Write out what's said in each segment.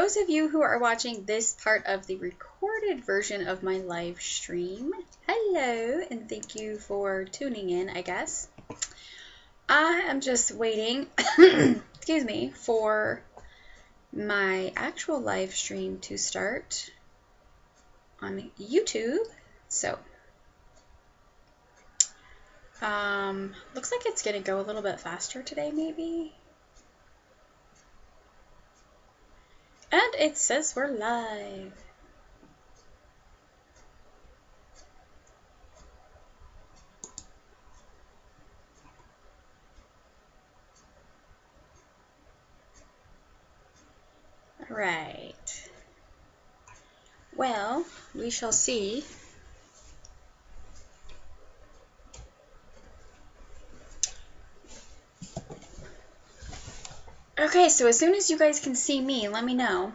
those of you who are watching this part of the recorded version of my live stream, hello, and thank you for tuning in, I guess. I am just waiting, excuse me, for my actual live stream to start on YouTube. So, looks like it's going to go a little bit faster today, maybe. And it says we're live. All right. Well, we shall see. Okay, so as soon as you guys can see me, let me know.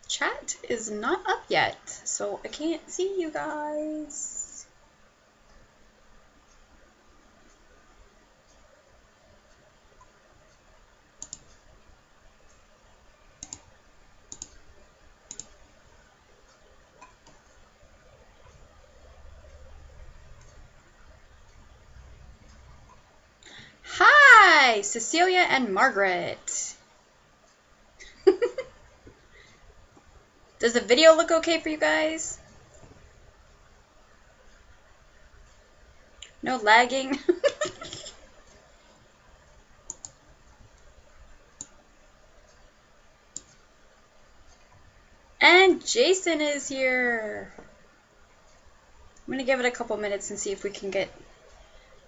Chat is not up yet, so I can't see you guys. Hi, Cecilia and Margaret. Does the video look okay for you guys? No lagging? And Jason is here. I'm going to give it a couple minutes and see if we can get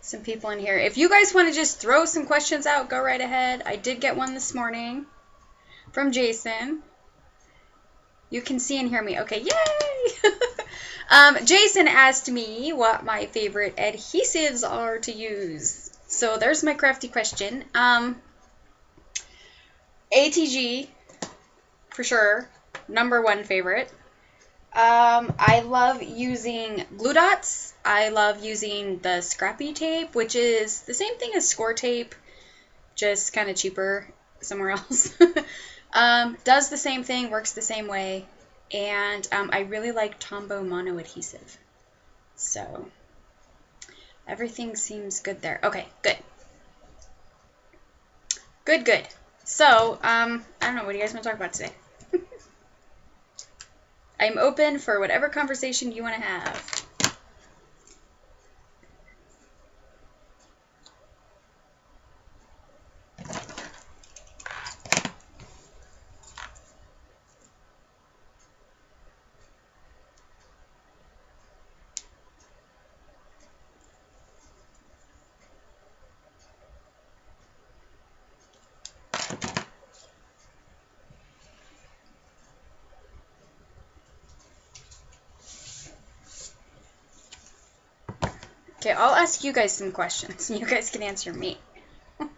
some people in here. If you guys want to just throw some questions out, go right ahead. I did get one this morning from Jason. You can see and hear me. Okay, yay! Jason asked me what my favorite adhesives are to use. So there's my crafty question. ATG, for sure, #1 favorite. I love using glue dots. I love using the scrappy tape, which is the same thing as score tape, just kind of cheaper somewhere else. Does the same thing, works the same way, and I really like Tombow mono adhesive. So everything seems good there. Okay, good. Good. So, I don't know, what do you guys want to talk about today? I'm open for whatever conversation you want to have. Okay, I'll ask you guys some questions, and you guys can answer me. What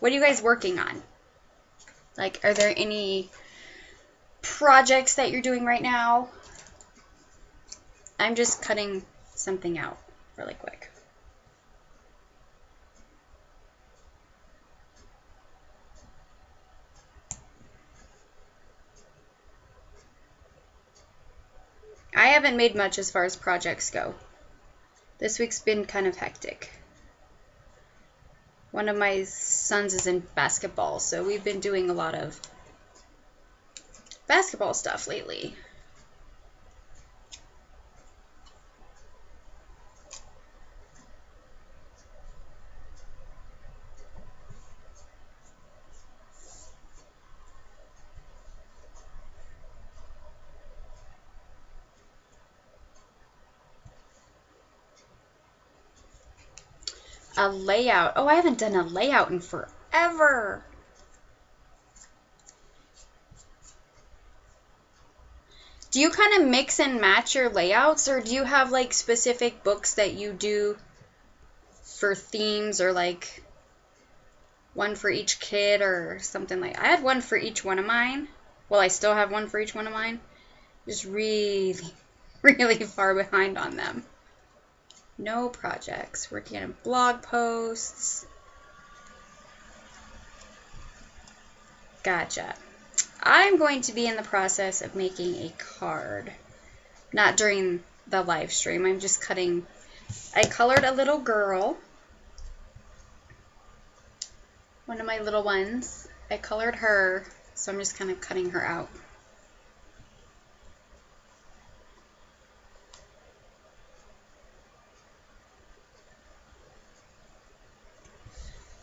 are you guys working on? Like, are there any projects that you're doing right now? I'm just cutting something out really quick. I haven't made much as far as projects go. This week's been kind of hectic. One of my sons is in basketball, so we've been doing a lot of basketball stuff lately. A layout. Oh, I haven't done a layout in forever. Do you kind of mix and match your layouts, or do you have like specific books that you do for themes, or like one for each kid or something? Like I had one for each one of mine. Well, I still have one for each one of mine. Just really, really far behind on them. No projects. Working on blog posts. Gotcha. I'm going to be in the process of making a card. Not during the live stream. I'm just cutting. I colored a little girl. One of my little ones. I colored her, so I'm just kind of cutting her out.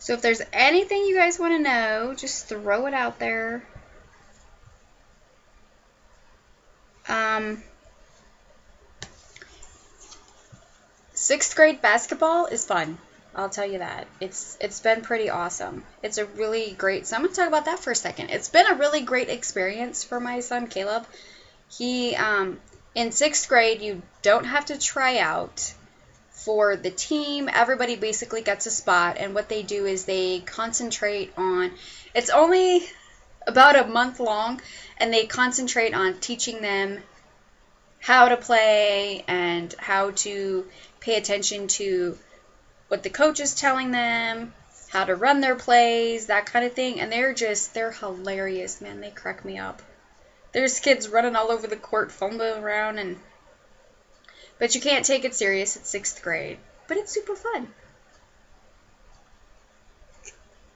So if there's anything you guys want to know, just throw it out there. 6th grade basketball is fun. I'll tell you that. It's been pretty awesome. It's a really great, so I'm going to talk about that for a second. It's been a really great experience for my son, Caleb. He, in 6th grade, you don't have to try out for the team. Everybody basically gets a spot, and what they do is they concentrate on, it's only about a month long, and they concentrate on teaching them how to play and how to pay attention to what the coach is telling them, how to run their plays, that kind of thing. And they're hilarious, man. They crack me up. There's kids running all over the court, fumbling around, but you can't take it serious. It's 6th grade. But it's super fun.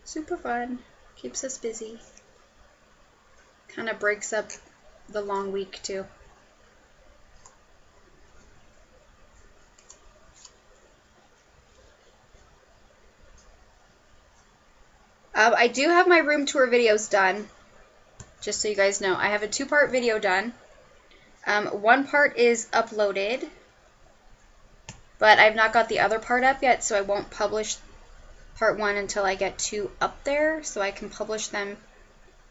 Super fun. Keeps us busy. Kind of breaks up the long week, too. I do have my room tour videos done, just so you guys know. I have a 2-part video done. One part is uploaded, but I've not got the other part up yet, so I won't publish part 1 until I get 2 up there, so I can publish them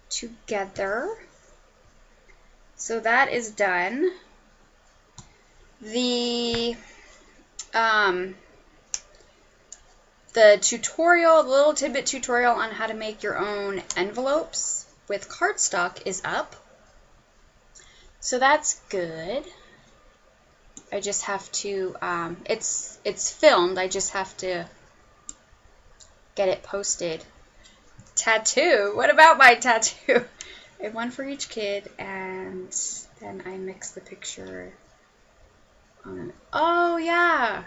together. So that is done. The tutorial, the little tidbit tutorial on how to make your own envelopes with cardstock is up. So that's good. I just have to, it's filmed, I just have to get it posted. Tattoo, what about my tattoo? I have one for each kid, and then I mix the picture on, oh yeah.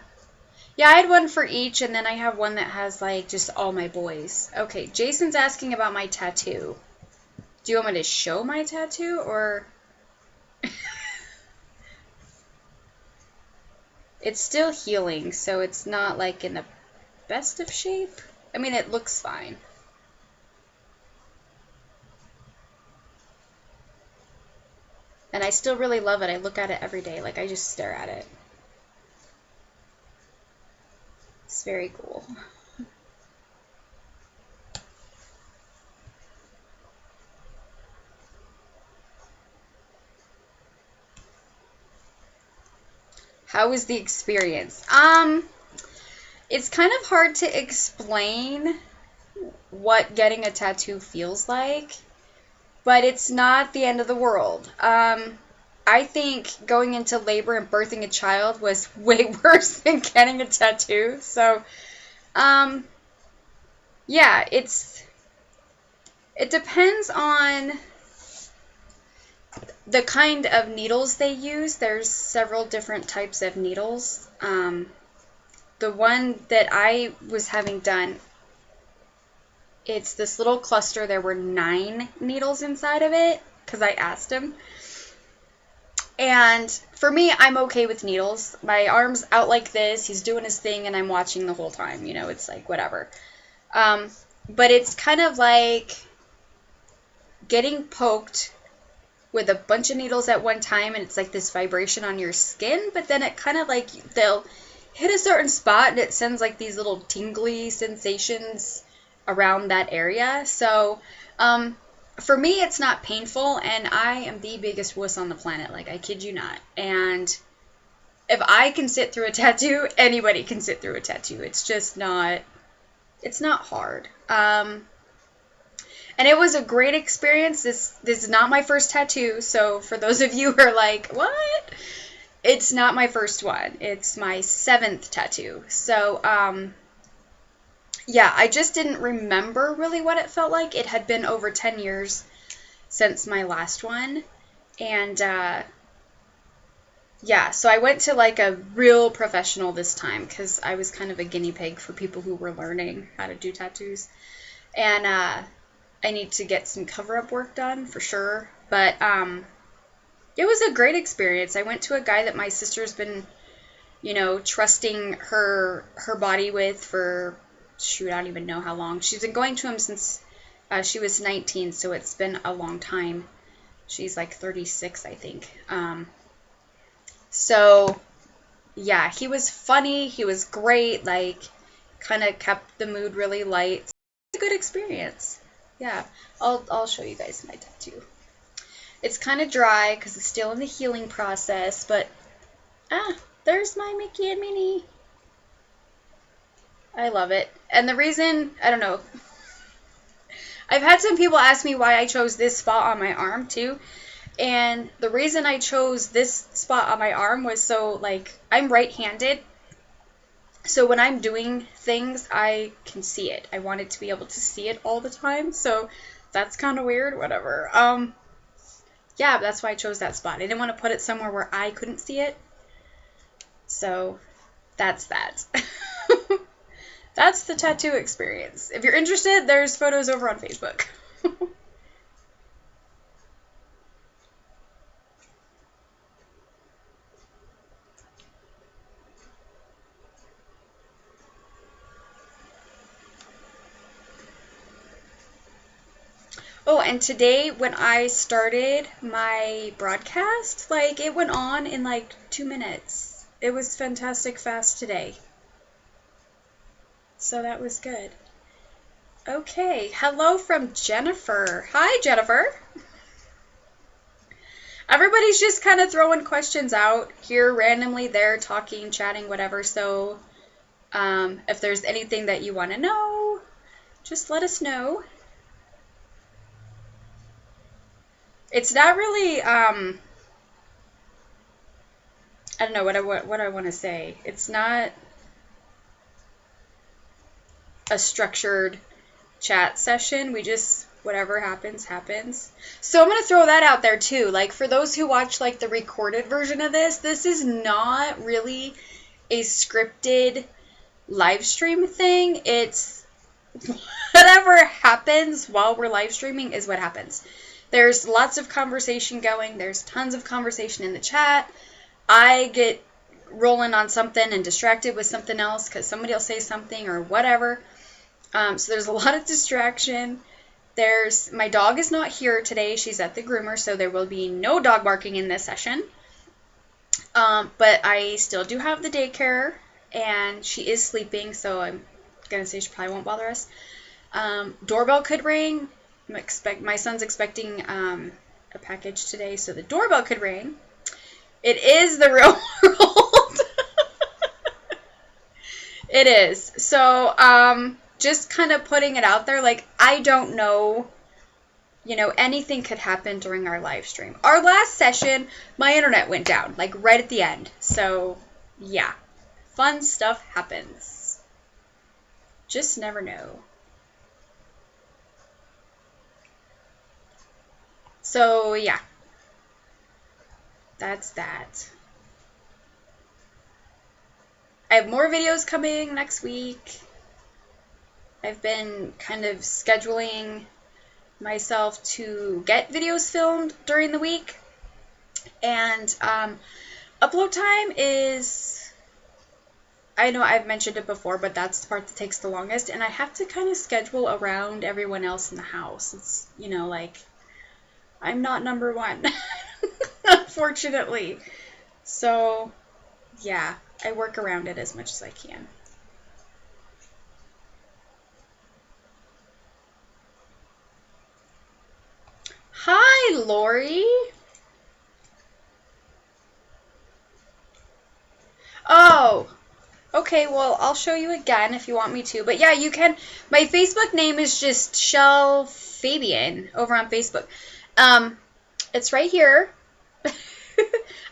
Yeah, I had one for each, and then I have one that has, like, just all my boys. Okay, Jason's asking about my tattoo. Do you want me to show my tattoo, or... It's still healing, so it's not, like, in the best of shape. I mean, it looks fine. And I still really love it. I look at it every day. Like, I just stare at it. It's very cool. How was the experience? It's kind of hard to explain what getting a tattoo feels like, but it's not the end of the world. I think going into labor and birthing a child was way worse than getting a tattoo. So, yeah, it depends on the kind of needles they use. There's several different types of needles. The one that I was having done, it's this little cluster. There were 9 needles inside of it because I asked him. And for me, I'm okay with needles. My arm's out like this. He's doing his thing, and I'm watching the whole time. You know, it's like whatever. But it's kind of like getting poked with a bunch of needles at one time, and it's like this vibration on your skin. But then it kind of like they'll hit a certain spot, and it sends like these little tingly sensations around that area. So for me, it's not painful, and I am the biggest wuss on the planet. Like, I kid you not. And if I can sit through a tattoo, anybody can sit through a tattoo. It's just not, it's not hard. And it was a great experience. This is not my first tattoo, so for those of you who are like, what? It's not my first one. It's my 7th tattoo. So, yeah, I just didn't remember really what it felt like. It had been over 10 years since my last one. And, yeah, so I went to like a real professional this time because I was kind of a guinea pig for people who were learning how to do tattoos. And, I need to get some cover-up work done for sure. But, it was a great experience. I went to a guy that my sister's been, you know, trusting her body with for, shoot, I don't even know how long. She's been going to him since she was 19, so it's been a long time. She's like 36, I think. So, yeah, he was funny. He was great. Like, kind of kept the mood really light. It's a good experience. Yeah, I'll show you guys my tattoo. It's kind of dry because it's still in the healing process, but there's my Mickey and Minnie. I love it. And the reason, I don't know, I've had some people ask me why I chose this spot on my arm too. And the reason I chose this spot on my arm was so, like, I'm right-handed. So when I'm doing things, I can see it. I wanted to be able to see it all the time. So that's kind of weird, whatever. Yeah, that's why I chose that spot. I didn't want to put it somewhere where I couldn't see it. So that's that. That's the tattoo experience. If you're interested, there's photos over on Facebook. Oh, and today when I started my broadcast, like, it went on in like 2 minutes. It was fantastic fast today. So that was good. Okay, hello from Jennifer. Hi, Jennifer. Everybody's just kind of throwing questions out here randomly. They're talking, chatting, whatever. So if there's anything that you want to know, just let us know. It's not really, I don't know what I want to say. It's not a structured chat session. We just, whatever happens, happens. So I'm going to throw that out there too. Like, for those who watch like the recorded version of this is not really a scripted live stream thing. It's whatever happens while we're live streaming is what happens. There's lots of conversation going. There's tons of conversation in the chat. I get rolling on something and distracted with something else because somebody will say something or whatever. So there's a lot of distraction. My dog is not here today. She's at the groomer, so there will be no dog barking in this session. But I still do have the daycare, and she is sleeping, so I'm going to say she probably won't bother us. Doorbell could ring. My son's expecting a package today, so the doorbell could ring. It is the real world. It is. So, just kind of putting it out there, like, I don't know, anything could happen during our live stream. Our last session, my internet went down, like, right at the end. So, yeah, fun stuff happens. Just never know. So, yeah, that's that. I have more videos coming next week. I've been kind of scheduling myself to get videos filmed during the week. And upload time is, I know I've mentioned it before, but that's the part that takes the longest. And I have to kind of schedule around everyone else in the house. It's, like, I'm not number one, unfortunately. So, yeah, I work around it as much as I can. Hi, Lori. Oh, okay. Well, I'll show you again if you want me to. But yeah, you can. My Facebook name is just Shell Fabian over on Facebook. It's right here.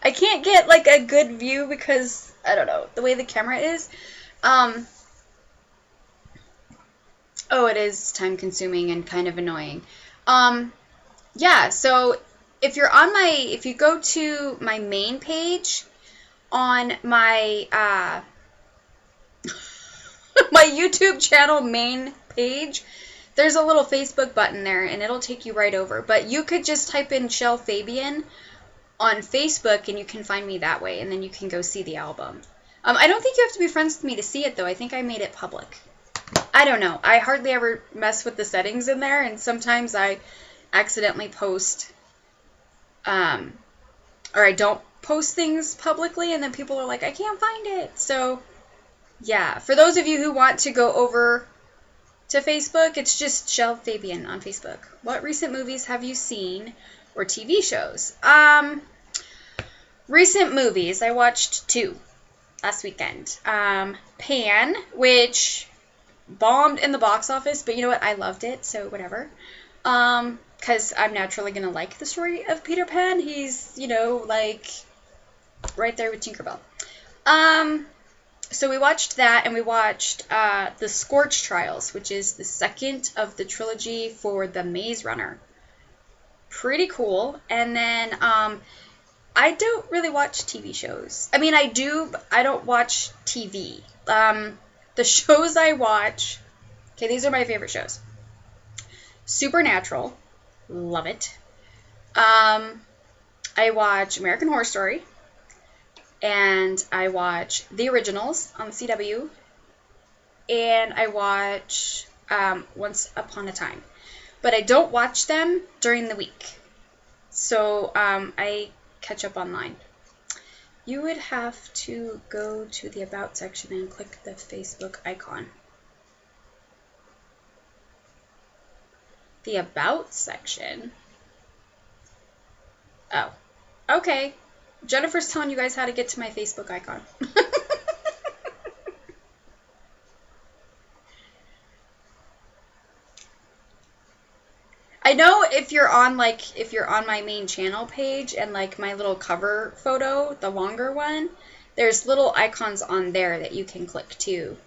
I can't get like a good view because I don't know the way the camera is. Um, oh, it is time consuming and kind of annoying. Yeah, so if you go to my main page on my my YouTube channel main page, there's a little Facebook button there and it'll take you right over. But you could just type in Shell Fabian on Facebook and you can find me that way and then you can go see the album. I don't think you have to be friends with me to see it though. I think I made it public. I don't know. I hardly ever mess with the settings in there and sometimes I accidentally post or I don't post things publicly and then people are like, I can't find it. So yeah, for those of you who want to go over to Facebook, it's just Shell Fabian on Facebook. What recent movies have you seen or TV shows? Recent movies, I watched 2 last weekend. Pan, which bombed in the box office, but you know what? I loved it, so whatever. Because I'm naturally going to like the story of Peter Pan. He's, like right there with Tinkerbell. So we watched that, and we watched The Scorch Trials, which is the second of the trilogy for The Maze Runner. Pretty cool. And then I don't really watch TV shows. I mean, I do, but I don't watch TV. The shows I watch, okay, these are my favorite shows. Supernatural, love it. I watch American Horror Story, and I watch The Originals on the CW, and I watch Once Upon a Time. But I don't watch them during the week, so I catch up online. You would have to go to the About section and click the Facebook icon. The About section? Oh, okay. Jennifer's telling you guys how to get to my Facebook icon. I know if you're on my main channel page and like my little cover photo, the longer one, there's little icons on there that you can click too.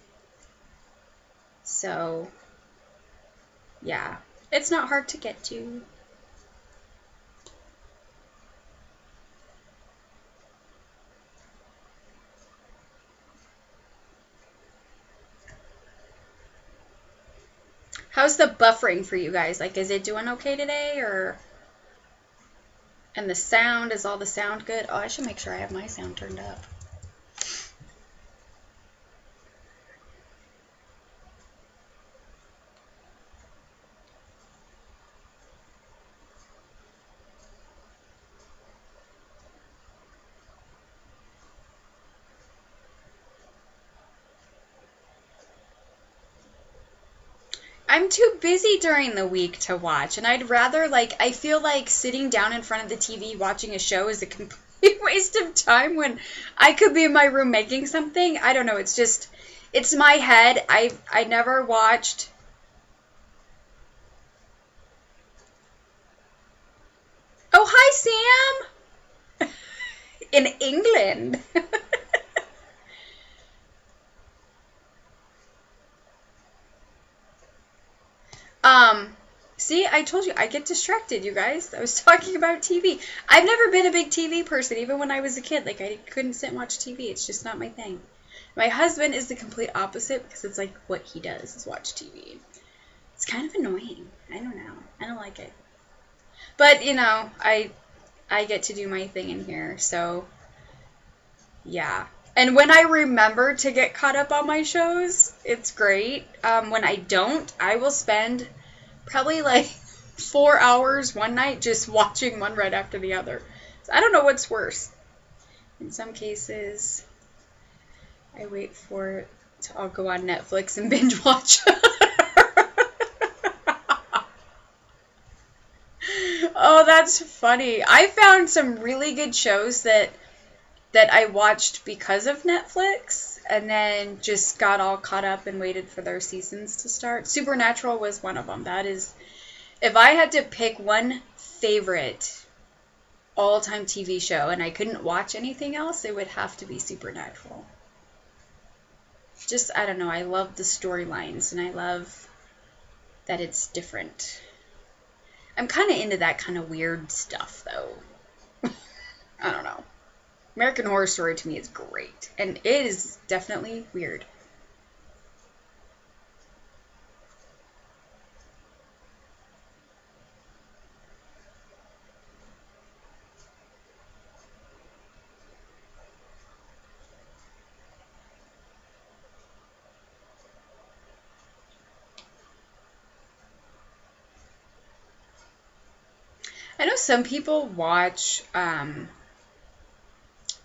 So, yeah, it's not hard to get to. How's the buffering for you guys? Like, is it doing okay today, or? And the sound, is all the sound good? Oh, I should make sure I have my sound turned up. I'm too busy during the week to watch, and I'd rather, I feel like sitting down in front of the TV watching a show is a complete waste of time when I could be in my room making something. I don't know, it's my head. I never watched. Oh, hi, Sam! In England. See, I told you, I get distracted, you guys. I was talking about TV. I've never been a big TV person, even when I was a kid. Like, I couldn't sit and watch TV. It's just not my thing. My husband is the complete opposite, because it's like what he does is watch TV. It's kind of annoying. I don't know. I don't like it. But, I get to do my thing in here, so, yeah. And when I remember to get caught up on my shows, it's great. When I don't, I will spend probably 4 hours one night just watching one right after the other. So I don't know what's worse. In some cases, I wait for it to all go on Netflix and binge watch. Oh, that's funny. I found some really good shows that I watched because of Netflix and then just got all caught up and waited for their seasons to start. Supernatural was one of them. That is, if I had to pick one favorite all-time TV show and I couldn't watch anything else, it would have to be Supernatural. Just, I don't know, I love the storylines and I love that it's different. I'm kind of into that kind of weird stuff, though. I don't know. American Horror Story to me is great, and it is definitely weird. I know some people watch,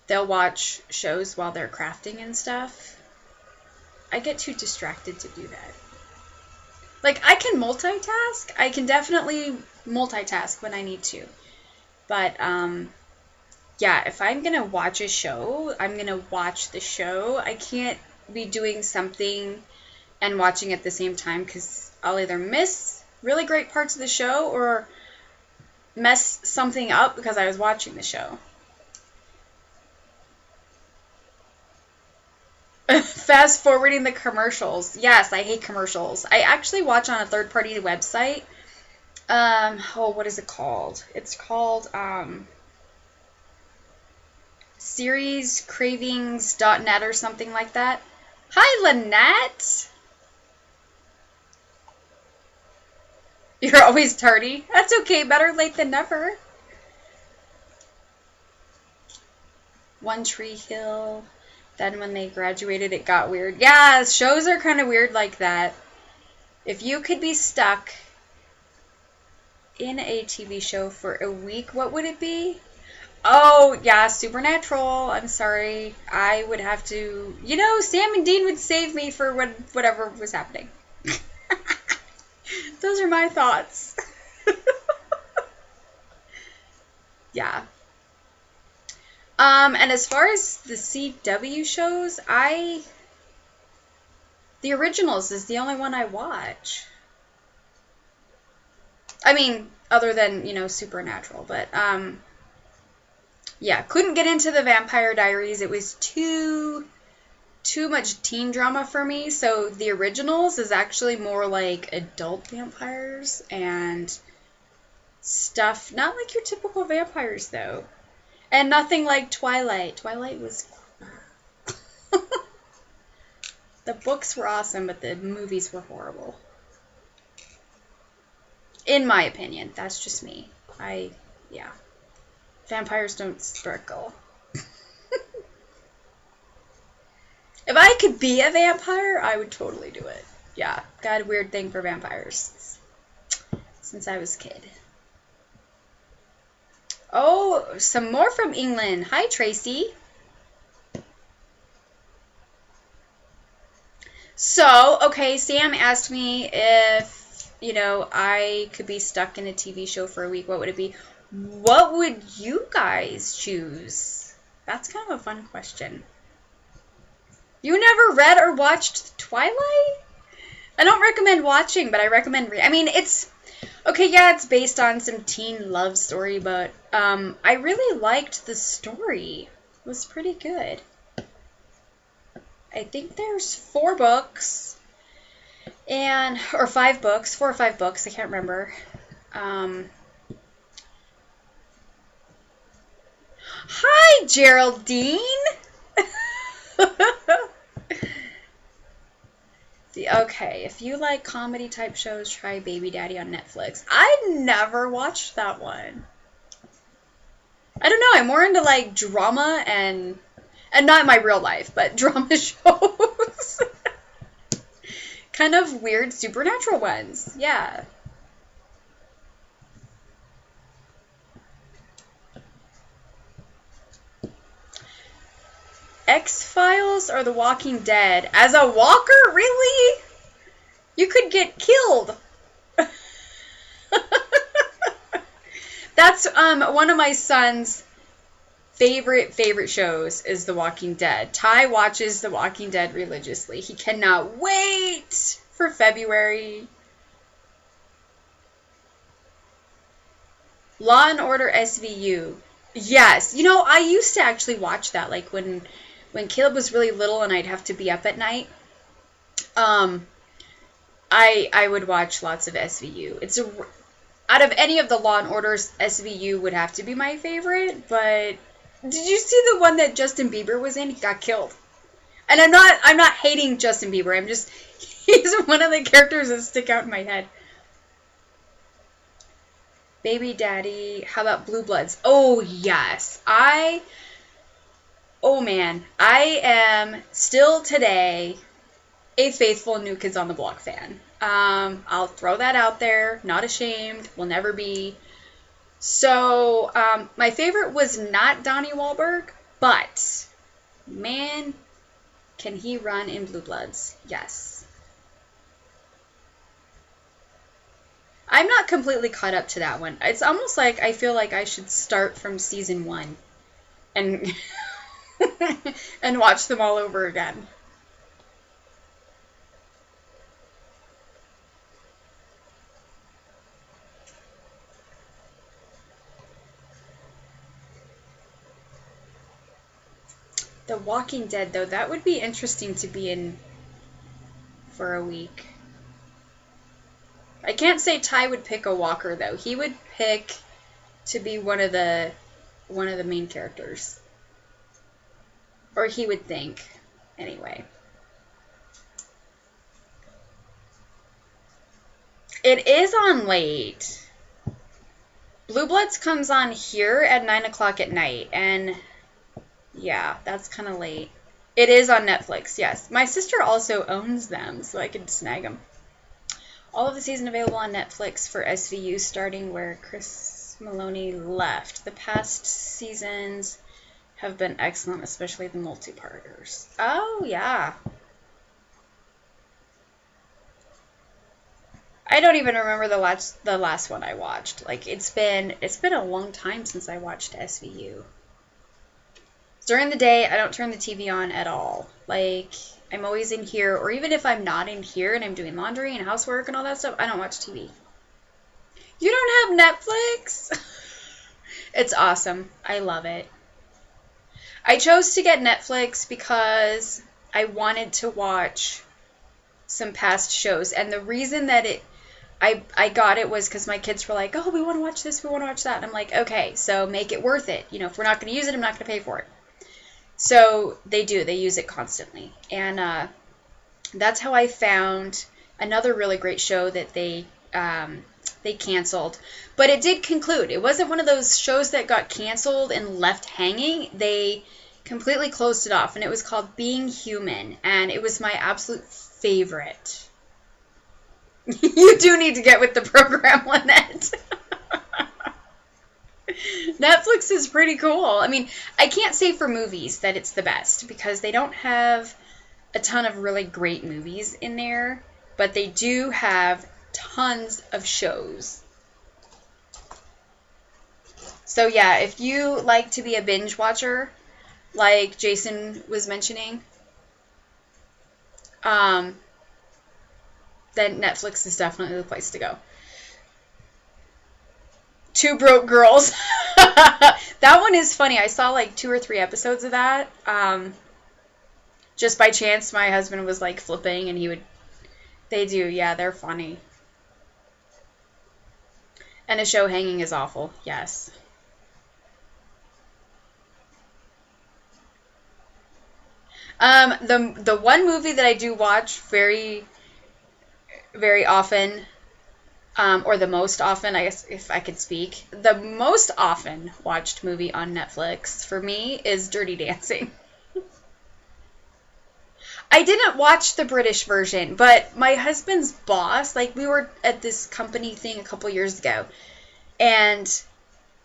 they'll watch shows while they're crafting and stuff. I get too distracted to do that. Like, I can multitask. I can definitely multitask when I need to. But, yeah, if I'm going to watch a show, I'm going to watch the show. I can't be doing something and watching at the same time because I'll either miss really great parts of the show or mess something up because I was watching the show. Fast forwarding the commercials. Yes, I hate commercials. I actually watch on a third-party website. What is it called? It's called, seriescravings.net or something like that. Hi, Lynette! You're always tardy. That's okay. Better late than never. One Tree Hill. Then when they graduated, it got weird. Yeah, shows are kind of weird like that. If you could be stuck in a TV show for a week, what would it be? Oh, yeah, Supernatural. I'm sorry. I would have to... You know, Sam and Dean would save me for whatever was happening. Those are my thoughts. Yeah. And as far as the CW shows, The Originals is the only one I watch. I mean, other than, Supernatural, but, yeah, couldn't get into the Vampire Diaries. It was too much teen drama for me, so The Originals is actually more like adult vampires and stuff. Not like your typical vampires, though. And nothing like Twilight. Twilight was... The books were awesome, but the movies were horrible. In my opinion. That's just me. Yeah. Vampires don't sparkle. If I could be a vampire, I would totally do it. Yeah, got a weird thing for vampires since I was a kid. Oh, some more from England. Hi, Tracy. So, okay, Sam asked me if, I could be stuck in a TV show for a week. What would it be? What would you guys choose? That's kind of a fun question. You never read or watched Twilight? I don't recommend watching, but I recommend it's... Okay, yeah, it's based on some teen love story, but I really liked the story. It was pretty good. I think there's 4 books, or 5 books, 4 or 5 books, I can't remember. Hi, Geraldine! Okay, if you like comedy type shows, try Baby Daddy on Netflix. I never watched that one. I don't know, I'm more into like drama and not my real life, but drama shows. Kind of weird supernatural ones, yeah. X-Files or The Walking Dead? As a walker? Really? You could get killed. That That's one of my son's favorite shows is The Walking Dead. Ty watches The Walking Dead religiously. He cannot wait for February. Law and Order SVU. Yes. You know, I used to actually watch that, like when Caleb was really little and I'd have to be up at night. I would watch lots of SVU. Out of any of the Law and Orders, SVU would have to be my favorite, but did you see the one that Justin Bieber was in? He got killed. And I'm not hating Justin Bieber. He's one of the characters that stick out in my head. Baby Daddy. How about Blue Bloods? Oh, yes. Oh, man. I am still today a faithful New Kids on the Block fan. I'll throw that out there. Not ashamed. Will never be. So, my favorite was not Donnie Wahlberg, but, man, can he run in Blue Bloods? Yes. I'm not completely caught up to that one. It's almost like I feel like I should start from season 1 and and watch them all over again. The Walking Dead, though, that would be interesting to be in for a week. I can't say Ty would pick a walker, though. He would pick to be one of the main characters. Or he would think, anyway. It is on late. Blue Bloods comes on here at 9 o'clock at night, and yeah, that's kind of late. It is on Netflix, yes. My sister also owns them, so I could snag them. All of the season available on Netflix for SVU, starting where Chris Maloney left. The past seasons have been excellent, especially the multi-parters. Oh, yeah. I don't even remember the last one I watched. Like, it's been a long time since I watched SVU. During the day, I don't turn the TV on at all. Like, I'm always in here, or even if I'm not in here and I'm doing laundry and housework and all that stuff, I don't watch TV. You don't have Netflix? It's awesome. I love it. I chose to get Netflix because I wanted to watch some past shows, and the reason that I got it was because my kids were like, oh, we want to watch this, we want to watch that. And I'm like, okay, so make it worth it. You know, if we're not going to use it, I'm not going to pay for it. So they do. They use it constantly. And that's how I found another really great show that they canceled. But it did conclude. It wasn't one of those shows that got canceled and left hanging. They completely closed it off, and it was called Being Human, and it was my absolute favorite. You do need to get with the program, Lynette. Netflix is pretty cool. I mean, I can't say for movies that it's the best because they don't have a ton of really great movies in there, but they do have tons of shows. So yeah, if you like to be a binge watcher, like Jason was mentioning, then Netflix is definitely the place to go. Two Broke Girls. That one is funny. I saw like 2 or 3 episodes of that. Just by chance, my husband was like flipping and they do, yeah, they're funny. And a show hanging is awful, yes. The one movie that I do watch very, very often, or the most often, I guess if I could speak, the most often watched movie on Netflix for me is Dirty Dancing. I didn't watch the British version, but my husband's boss, like we were at this company thing a couple years ago, and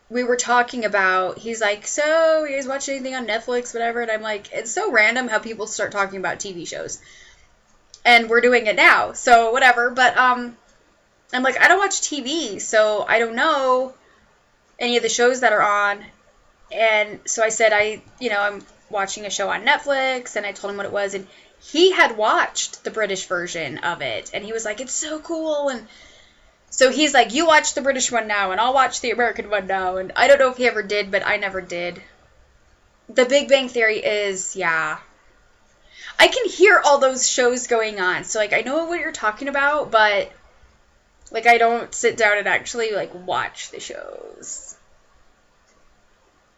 we were talking about, he's like, so you guys watch anything on Netflix, whatever, and I'm like, it's so random how people start talking about TV shows. And we're doing it now, so whatever, but I'm like, I don't watch TV, so I don't know any of the shows that are on. And so I said, I'm watching a show on Netflix, and I told him what it was, and he had watched the British version of it, and he was like, it's so cool. And so he's like, you watch the British one now, and I'll watch the American one now. And I don't know if he ever did, but I never did. The Big Bang Theory is, yeah. I can hear all those shows going on. So, like, I know what you're talking about, but, like, I don't sit down and actually, like, watch the shows.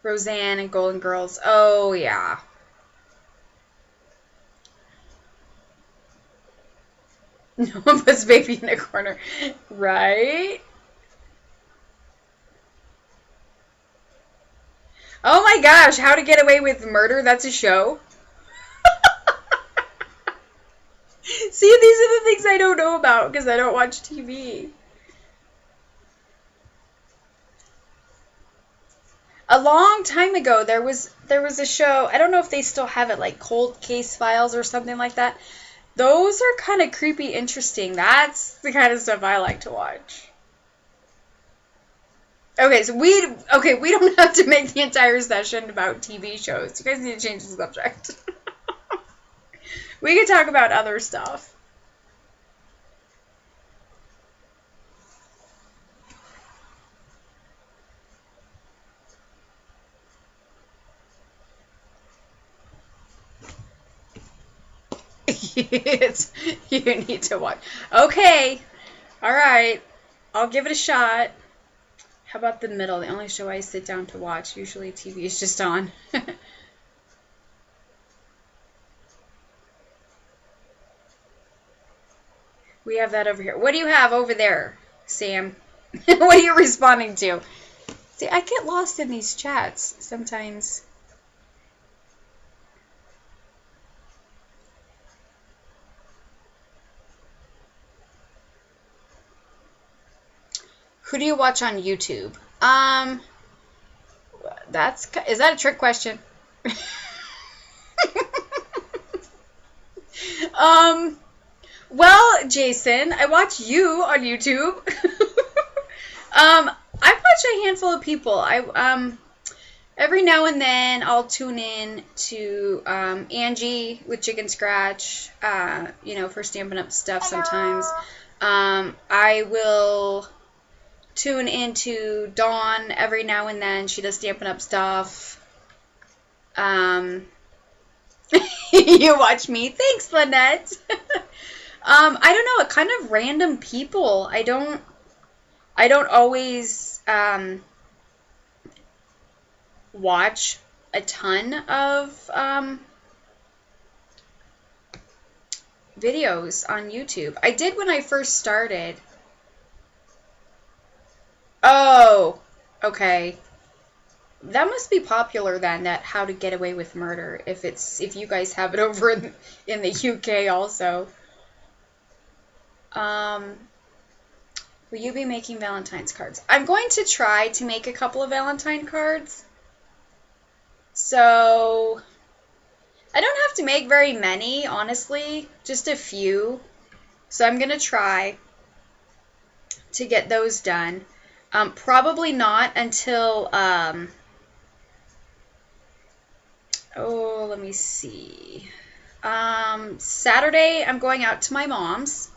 Roseanne and Golden Girls. Oh, yeah. No one puts baby in a corner. Right? Oh my gosh, How to Get Away with Murder, that's a show? See, these are the things I don't know about because I don't watch TV. A long time ago, there was a show, I don't know if they still have it, like Cold Case Files or something like that. Those are kind of creepy interesting. That's the kind of stuff I like to watch. Okay, so we don't have to make the entire session about TV shows. You guys need to change the subject. We can talk about other stuff. You need to watch. Okay. All right. I'll give it a shot. How about the middle? The only show I sit down to watch. Usually TV is just on. We have that over here. What do you have over there, Sam? What are you responding to? See, I get lost in these chats sometimes. Who do you watch on YouTube? Is that a trick question? Well, Jason, I watch you on YouTube. I watch a handful of people. Every now and then I'll tune in to Angie with Chicken Scratch, for Stampin' Up stuff sometimes. I will tune into Dawn every now and then. She does Stampin' Up stuff. You watch me. Thanks, Lynette. I don't know, kind of random people. I don't always watch a ton of videos on YouTube. I did when I first started. Oh, okay. That must be popular then, that How to Get Away with Murder, if you guys have it over in the UK also. Will you be making Valentine's cards? I'm going to try to make a couple of Valentine cards. So, I don't have to make very many, honestly. Just a few. So I'm going to try to get those done. Probably not until, let me see. Saturday, I'm going out to my mom's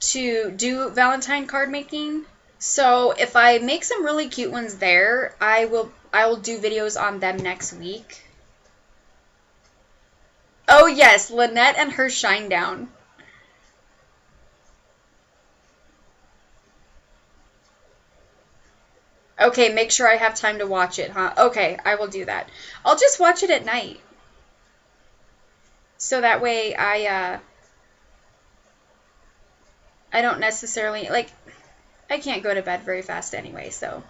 to do Valentine card making. So if I make some really cute ones there, I will do videos on them next week. Oh yes, Lynette and her Shine Down. Okay, make sure I have time to watch it, huh? Okay, I will do that. I'll just watch it at night. So that way I don't necessarily, like, I can't go to bed very fast anyway, so.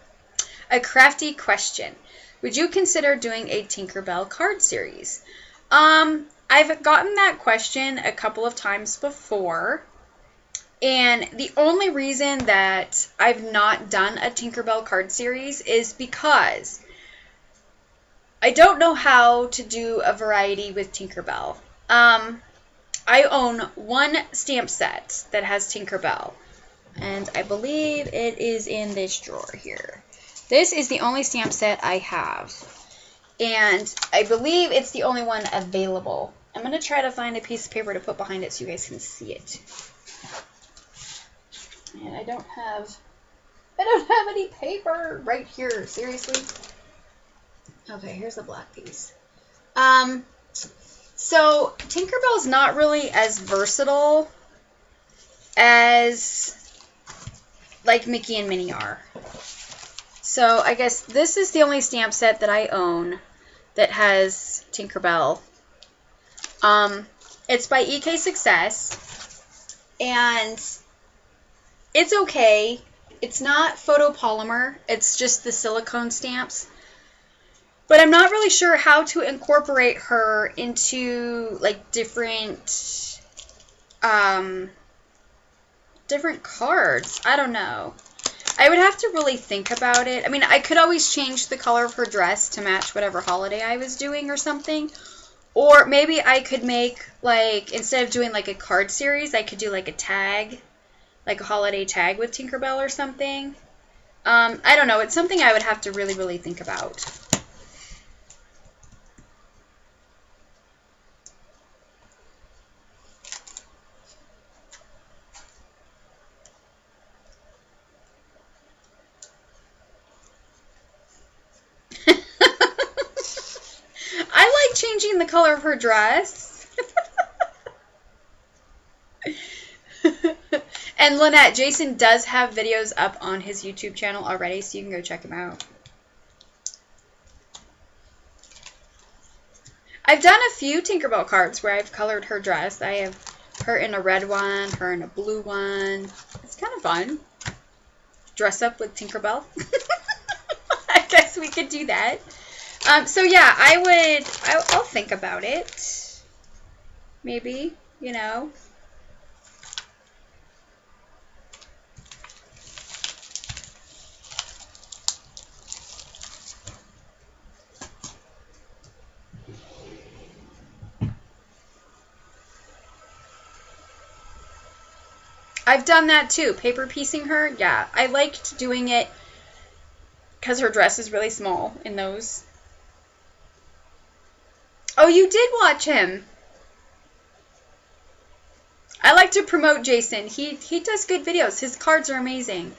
A crafty question. Would you consider doing a Tinkerbell card series? I've gotten that question a couple of times before. And the only reason that I've not done a Tinkerbell card series is because I don't know how to do a variety with Tinkerbell. I own one stamp set that has Tinkerbell, and I believe it is in this drawer here. This is the only stamp set I have. And I believe it's the only one available. I'm going to try to find a piece of paper to put behind it so you guys can see it. And I don't have any paper right here. Seriously? Okay, here's the black piece. So Tinkerbell's not really as versatile as like Mickey and Minnie are. So I guess this is the only stamp set that I own that has Tinkerbell. It's by EK Success, and it's okay. It's not photopolymer. It's just the silicone stamps. But I'm not really sure how to incorporate her into like different cards. I don't know. I would have to really think about it. I mean, I could always change the color of her dress to match whatever holiday I was doing or something. Or maybe I could make, like, instead of doing like a card series, I could do like a tag, like a holiday tag with Tinkerbell or something. I don't know. It's something I would have to really, really think about. I like changing the color of her dress. And Lynette, Jason does have videos up on his YouTube channel already, so you can go check them out. I've done a few Tinkerbell cards where I've colored her dress. I have her in a red one, her in a blue one. It's kind of fun. Dress up with Tinkerbell. I guess we could do that. So yeah, I'll think about it. Maybe, you know. I've done that too, paper piecing her. Yeah, I liked doing it because her dress is really small in those. Oh, you did watch him. I like to promote Jason. He does good videos. His cards are amazing.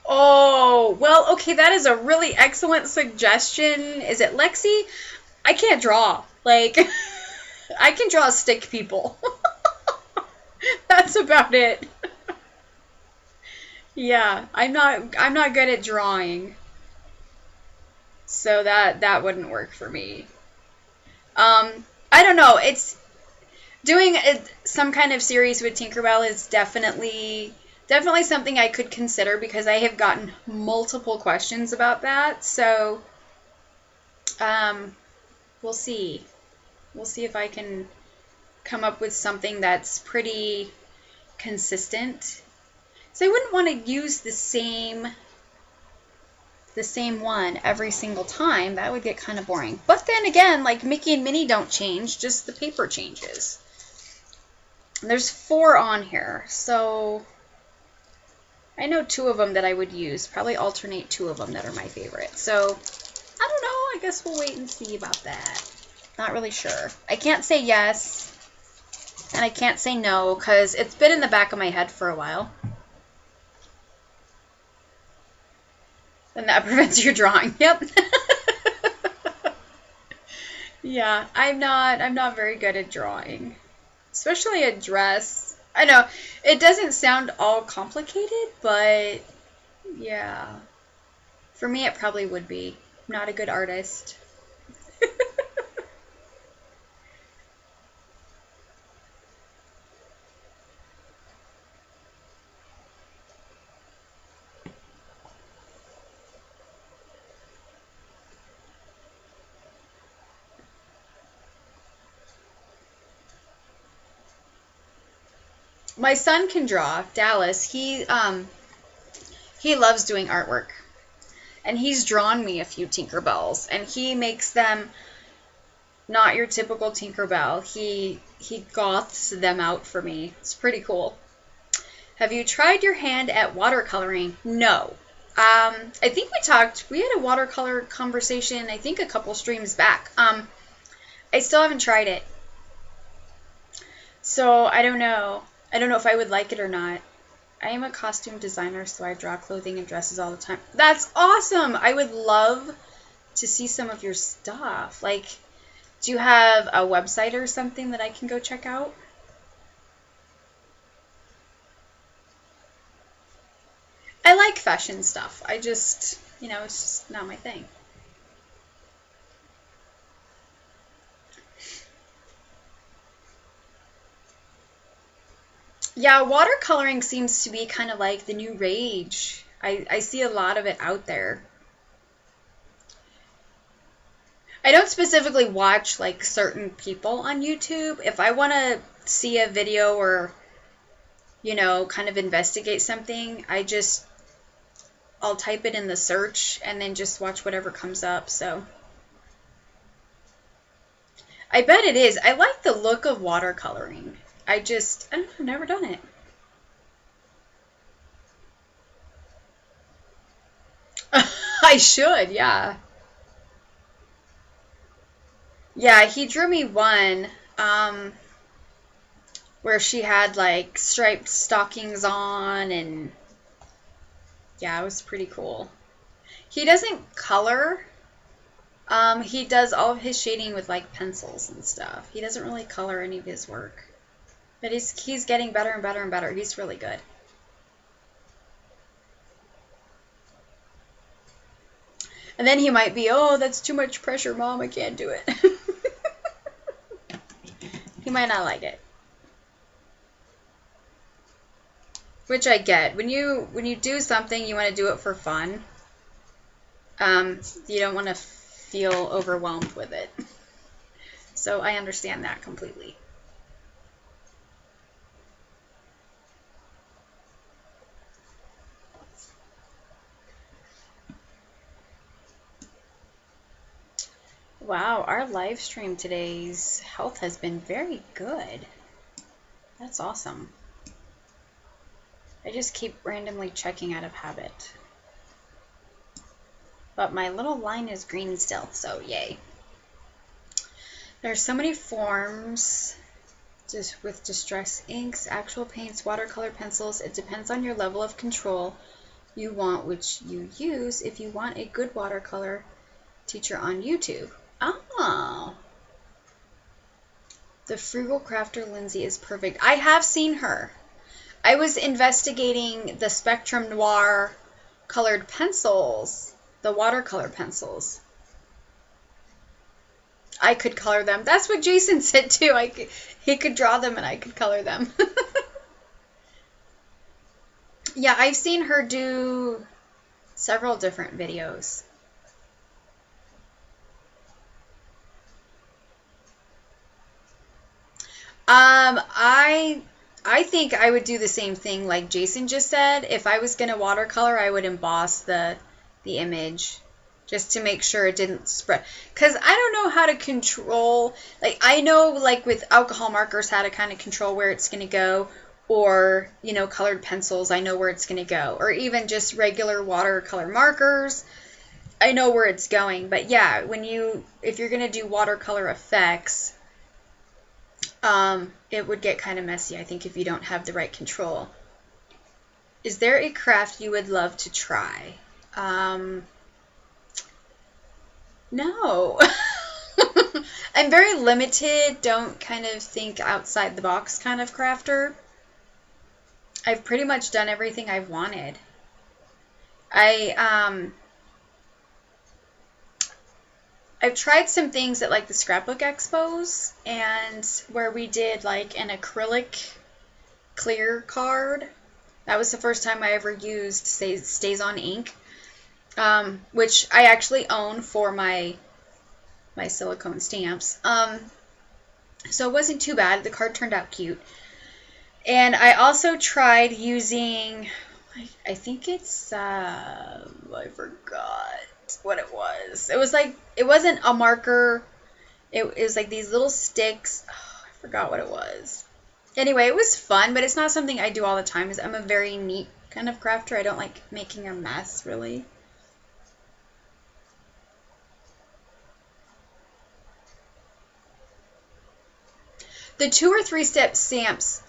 Oh, well, okay, that is a really excellent suggestion. Is it Lexi? I can't draw. Like, I can draw stick people. That's about it. Yeah, I'm not good at drawing. So that wouldn't work for me. I don't know. It's doing some kind of series with Tinkerbell is definitely something I could consider because I have gotten multiple questions about that. So we'll see. We'll see if I can come up with something that's pretty consistent. So I wouldn't want to use the same one every single time. That would get kind of boring. But then again, like Mickey and Minnie don't change, just the paper changes. And there's 4 on here, so I know 2 of them that I would use. Probably alternate 2 of them that are my favorite. So I don't know. I guess we'll wait and see about that. Not really sure. I can't say yes, and I can't say no, because it's been in the back of my head for a while. And that prevents your drawing. Yep. Yeah, I'm not very good at drawing. Especially a dress. I know, it doesn't sound all complicated, but yeah. For me, it probably would be. I'm not a good artist. My son can draw, Dallas. He loves doing artwork. And he's drawn me a few Tinkerbells, and he makes them Not your typical Tinkerbell. He goths them out for me. It's pretty cool. Have you tried your hand at watercoloring? No. I think we had a watercolor conversation, I think a couple streams back. I still haven't tried it. So I don't know. I don't know if I would like it or not. I am a costume designer, so I draw clothing and dresses all the time. That's awesome! I would love to see some of your stuff. Like, do you have a website or something that I can go check out? I like fashion stuff. I just, it's just not my thing. Yeah, watercoloring seems to be kind of like the new rage. I see a lot of it out there. I don't specifically watch like certain people on YouTube. If I want to see a video or, kind of investigate something, I'll type it in the search and then just watch whatever comes up. So I bet it is. I like the look of watercoloring. I don't know, I've never done it. I should, yeah. Yeah, he drew me one where she had like striped stockings on, and yeah, it was pretty cool. He doesn't color. He does all of his shading with like pencils and stuff. He doesn't really color any of his work. But he's getting better and better and better. He's really good. And then he might be, oh, that's too much pressure, Mom. I can't do it. He might not like it. Which I get. When you do something, you want to do it for fun. You don't want to feel overwhelmed with it. So I understand that completely. Wow, our live stream today's health has been very good. That's awesome. I just keep randomly checking out of habit. But my little line is green still, so yay. There's so many forms just with distress inks, actual paints, watercolor pencils. It depends on your level of control you want, which you use if you want a good watercolor teacher on YouTube. Oh. The Frugal Crafter Lindsay is perfect. I have seen her. I was investigating the Spectrum Noir colored pencils, the watercolor pencils. I could color them. That's what Jason said too. He could draw them and I could color them. Yeah, I've seen her do several different videos. I think I would do the same thing like Jason just said. If I was gonna watercolor, I would emboss the image just to make sure it didn't spread. Because I don't know how to control, like I know like with alcohol markers how to kind of control where it's gonna go, or colored pencils, I know where it's gonna go, or even just regular watercolor markers, I know where it's going. But yeah, if you're gonna do watercolor effects, it would get kind of messy, I think, if you don't have the right control. Is there a craft you would love to try? No. I'm very limited, don't kind of think outside the box kind of crafter. I've pretty much done everything I've wanted. I've tried some things at like the scrapbook expos, and where we did like an acrylic clear card. That was the first time I ever used Stays on ink, which I actually own for my silicone stamps. So it wasn't too bad. The card turned out cute. And I also tried using, I think it's, I forgot what it was. It was like, it wasn't a marker. It was like these little sticks. Oh, I forgot what it was. Anyway, it was fun, but it's not something I do all the time. I'm a very neat kind of crafter. I don't like making a mess, really. The 2 or 3 step stamps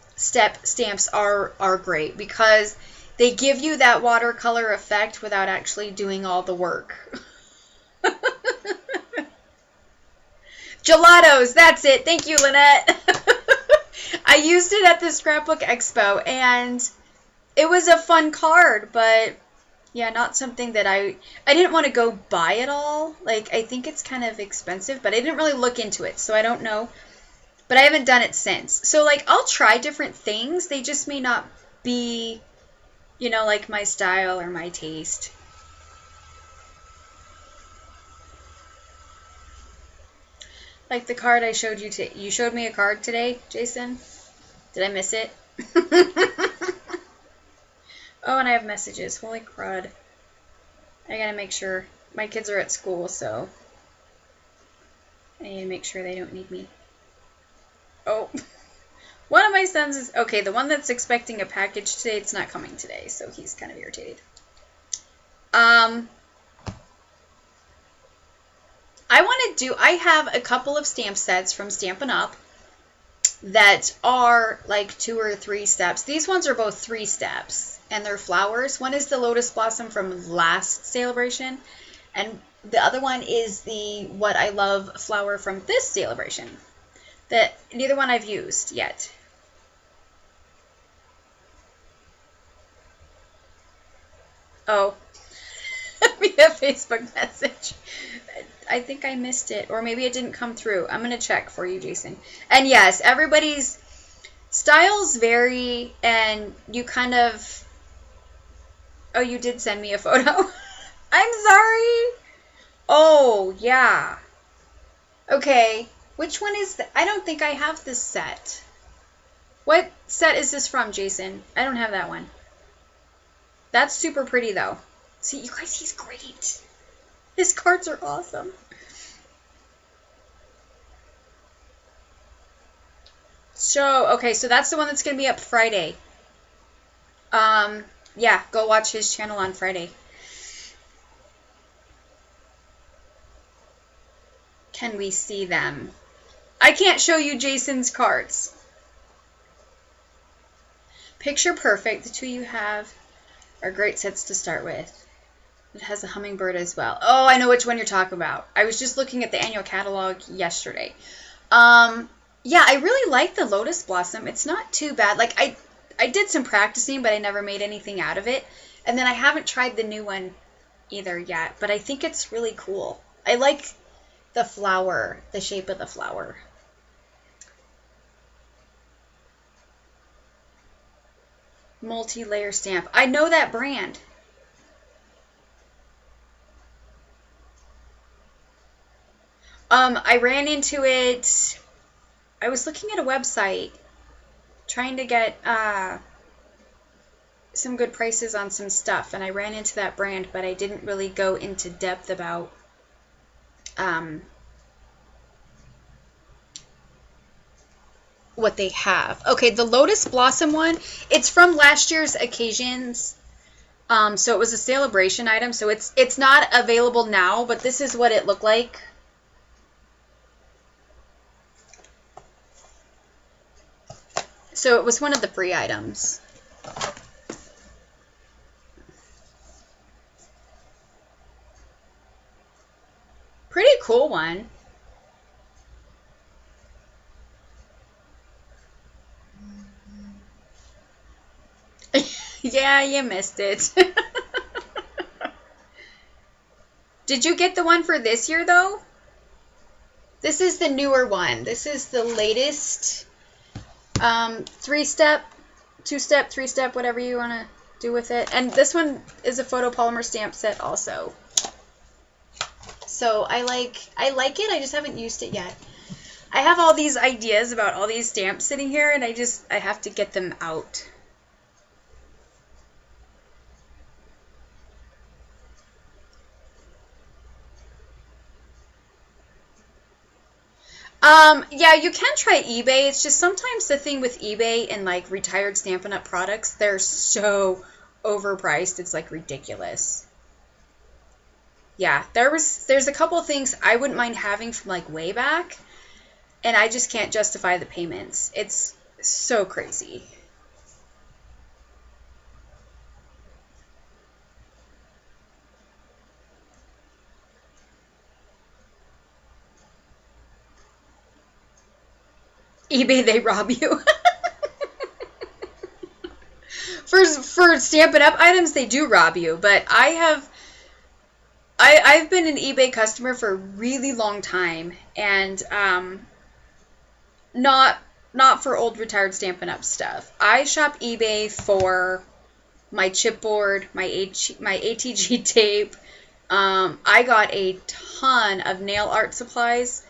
are great because they give you that watercolor effect without actually doing all the work. Gelatos, that's it. Thank you, Lynette. I used it at the Scrapbook Expo, and it was a fun card, but yeah, not something that I didn't want to go buy it all. Like, I think it's kind of expensive, but I didn't really look into it, so I don't know. But I haven't done it since. So, like, I'll try different things. They just may not be, like my style or my taste. Like the card I showed you you showed me a card today, Jason? Did I miss it? Oh, and I have messages. Holy crud. I gotta make sure. My kids are at school, so I need to make sure they don't need me. Oh. One of my sons is... Okay, the one that's expecting a package today, it's not coming today, so he's kind of irritated. I have a couple of stamp sets from Stampin' Up! That are like 2 or 3 steps. These ones are both 3 steps, and they're flowers. One is the Lotus Blossom from last celebration, and the other one is the What I Love flower from this celebration. That neither one I've used yet. Oh, via Facebook message. I think I missed it, or maybe it didn't come through. I'm going to check for you, Jason. And yes, everybody's styles vary, and you kind of... Oh, you did send me a photo. I'm sorry. Oh, yeah. Okay, which one is that? I don't think I have this set. What set is this from, Jason? I don't have that one. That's super pretty, though. See, you guys, he's great. His cards are awesome. So, okay, so that's the one that's going to be up Friday. Yeah, go watch his channel on Friday. Can we see them? I can't show you Jason's cards. Picture Perfect, the 2 you have are great sets to start with. It has a hummingbird as well. Oh, I know which one you're talking about. I was just looking at the annual catalog yesterday. Yeah, I really like the Lotus Blossom. It's not too bad. Like, I did some practicing, but I never made anything out of it. And then I haven't tried the new one either yet, but I think it's really cool. I like the flower, the shape of the flower. Multi-layer stamp. I know that brand. I ran into it. I was looking at a website trying to get some good prices on some stuff, and I ran into that brand, but I didn't really go into depth about what they have. Okay, the Lotus Blossom one, it's from last year's occasions. So it was a celebration item, so it's not available now, but this is what it looked like. So it was one of the free items. Pretty cool one. Yeah, you missed it. Did you get the one for this year, though? This is the newer one. This is the latest 3-step, 2-step, 3-step, whatever you want to do with it. And this one is a photopolymer stamp set also. So I like it. I just haven't used it yet. I have all these ideas about all these stamps sitting here, and I have to get them out. Yeah, you can try eBay. It's just sometimes the thing with eBay and like retired Stampin' Up! Products, they're so overpriced. It's like ridiculous. Yeah, there's a couple of things I wouldn't mind having from like way back, and I just can't justify the payments. It's so crazy. eBay, they rob you. For Stampin' Up! Items, they do rob you, but I've been an eBay customer for a really long time, and not not for old retired Stampin' Up! Stuff. I shop eBay for my chipboard, my ATG tape. I got a ton of nail art supplies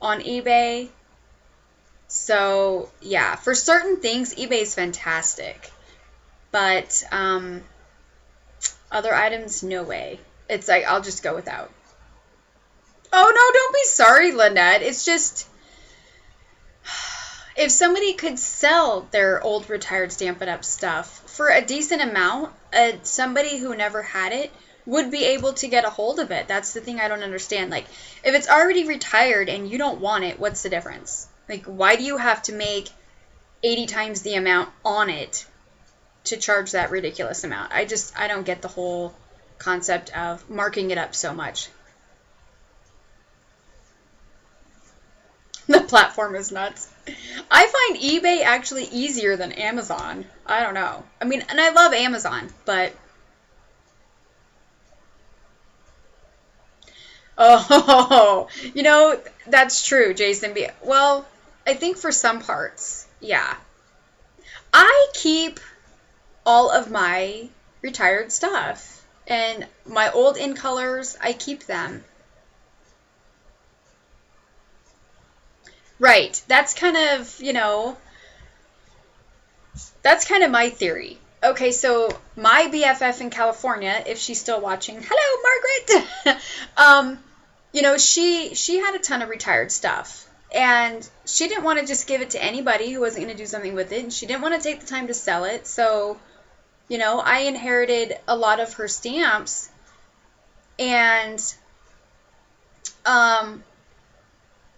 on eBay. So, yeah, for certain things, eBay is fantastic. But other items, no way. It's like, I'll just go without. Oh, no, don't be sorry, Lynette. It's just, if somebody could sell their old retired Stampin' Up! Stuff for a decent amount, somebody who never had it would be able to get a hold of it. That's the thing I don't understand. Like, if it's already retired and you don't want it, what's the difference? Like, why do you have to make 80 times the amount on it to charge that ridiculous amount? I don't get the whole concept of marking it up so much. The platform is nuts. I find eBay actually easier than Amazon. I don't know. I mean, and I love Amazon, but oh, that's true, Jason. Well, I think for some parts, yeah. I keep all of my retired stuff and my old in colors, I keep them. Right. That's kind of my theory. Okay, so my BFF in California, if she's still watching, hello, Margaret. She had a ton of retired stuff, and she didn't want to just give it to anybody who wasn't going to do something with it, and she didn't want to take the time to sell it. So, I inherited a lot of her stamps, and um,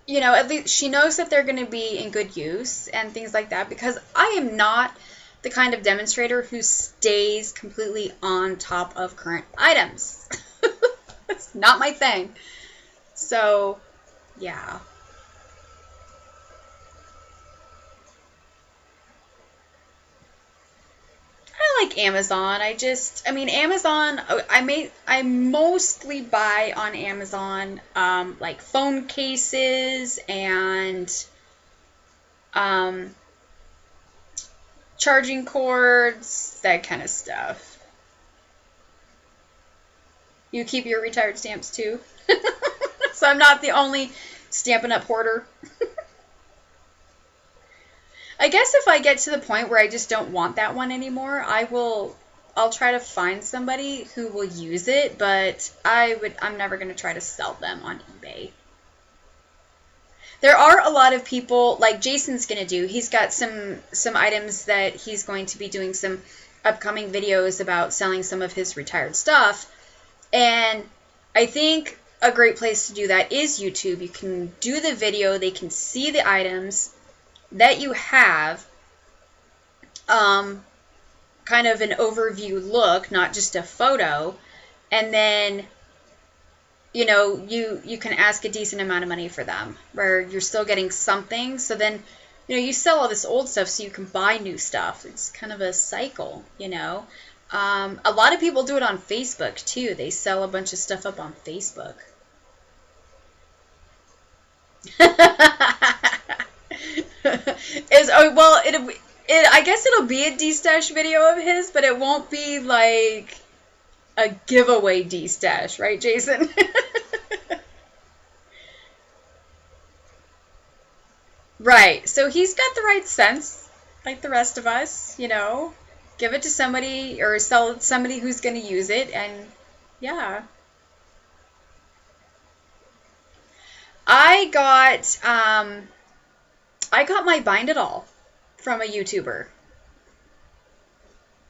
at least she knows that they're going to be in good use and things like that, because I am not the kind of demonstrator who stays completely on top of current items. It's not my thing. So, yeah. I like Amazon. Amazon, I mostly buy on Amazon, like phone cases and, um, charging cords, that kind of stuff. You keep your retired stamps too? So I'm not the only Stampin' Up! Hoarder. I guess if I get to the point where I just don't want that one anymore, I'll try to find somebody who will use it, but I'm never going to try to sell them on eBay. There are a lot of people, like Jason's going to do. He's got some items that he's going to be doing some upcoming videos about selling some of his retired stuff. And I think a great place to do that is YouTube. You can do the video, they can see the items that you have, kind of an overview look, not just a photo, and then you can ask a decent amount of money for them, where you're still getting something. So then, you sell all this old stuff so you can buy new stuff. It's kind of a cycle. A lot of people do it on Facebook too. They sell a bunch of stuff up on Facebook. I guess it'll be a D-stash video of his, but it won't be like a giveaway D-stash, right, Jason? Right. So he's got the right sense, like the rest of us, give it to somebody or sell it to somebody who's going to use it, and yeah. I got my Bind It All from a YouTuber.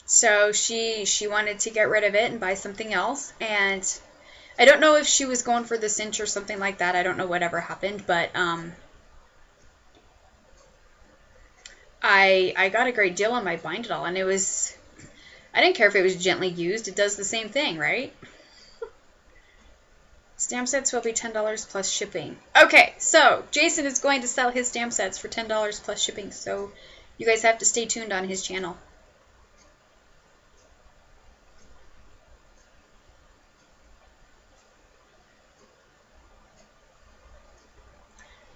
So she wanted to get rid of it and buy something else, and I don't know if she was going for the cinch or something like that. I don't know whatever happened, but I got a great deal on my Bind It All, and I didn't care if it was gently used. It does the same thing, right? Stamp sets will be $10 plus shipping. Okay, so Jason is going to sell his stamp sets for $10 plus shipping, so you guys have to stay tuned on his channel.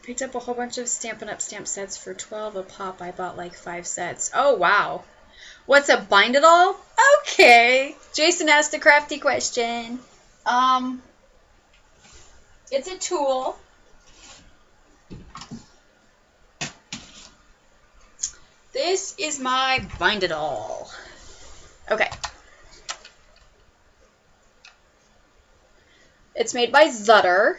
Picked up a whole bunch of Stampin' Up! Stamp sets for $12 a pop. I bought like 5 sets. Oh, wow. What's a Bind It All? Okay. Jason asked a crafty question. It's a tool. This is my Bind It All. Okay. It's made by Zutter.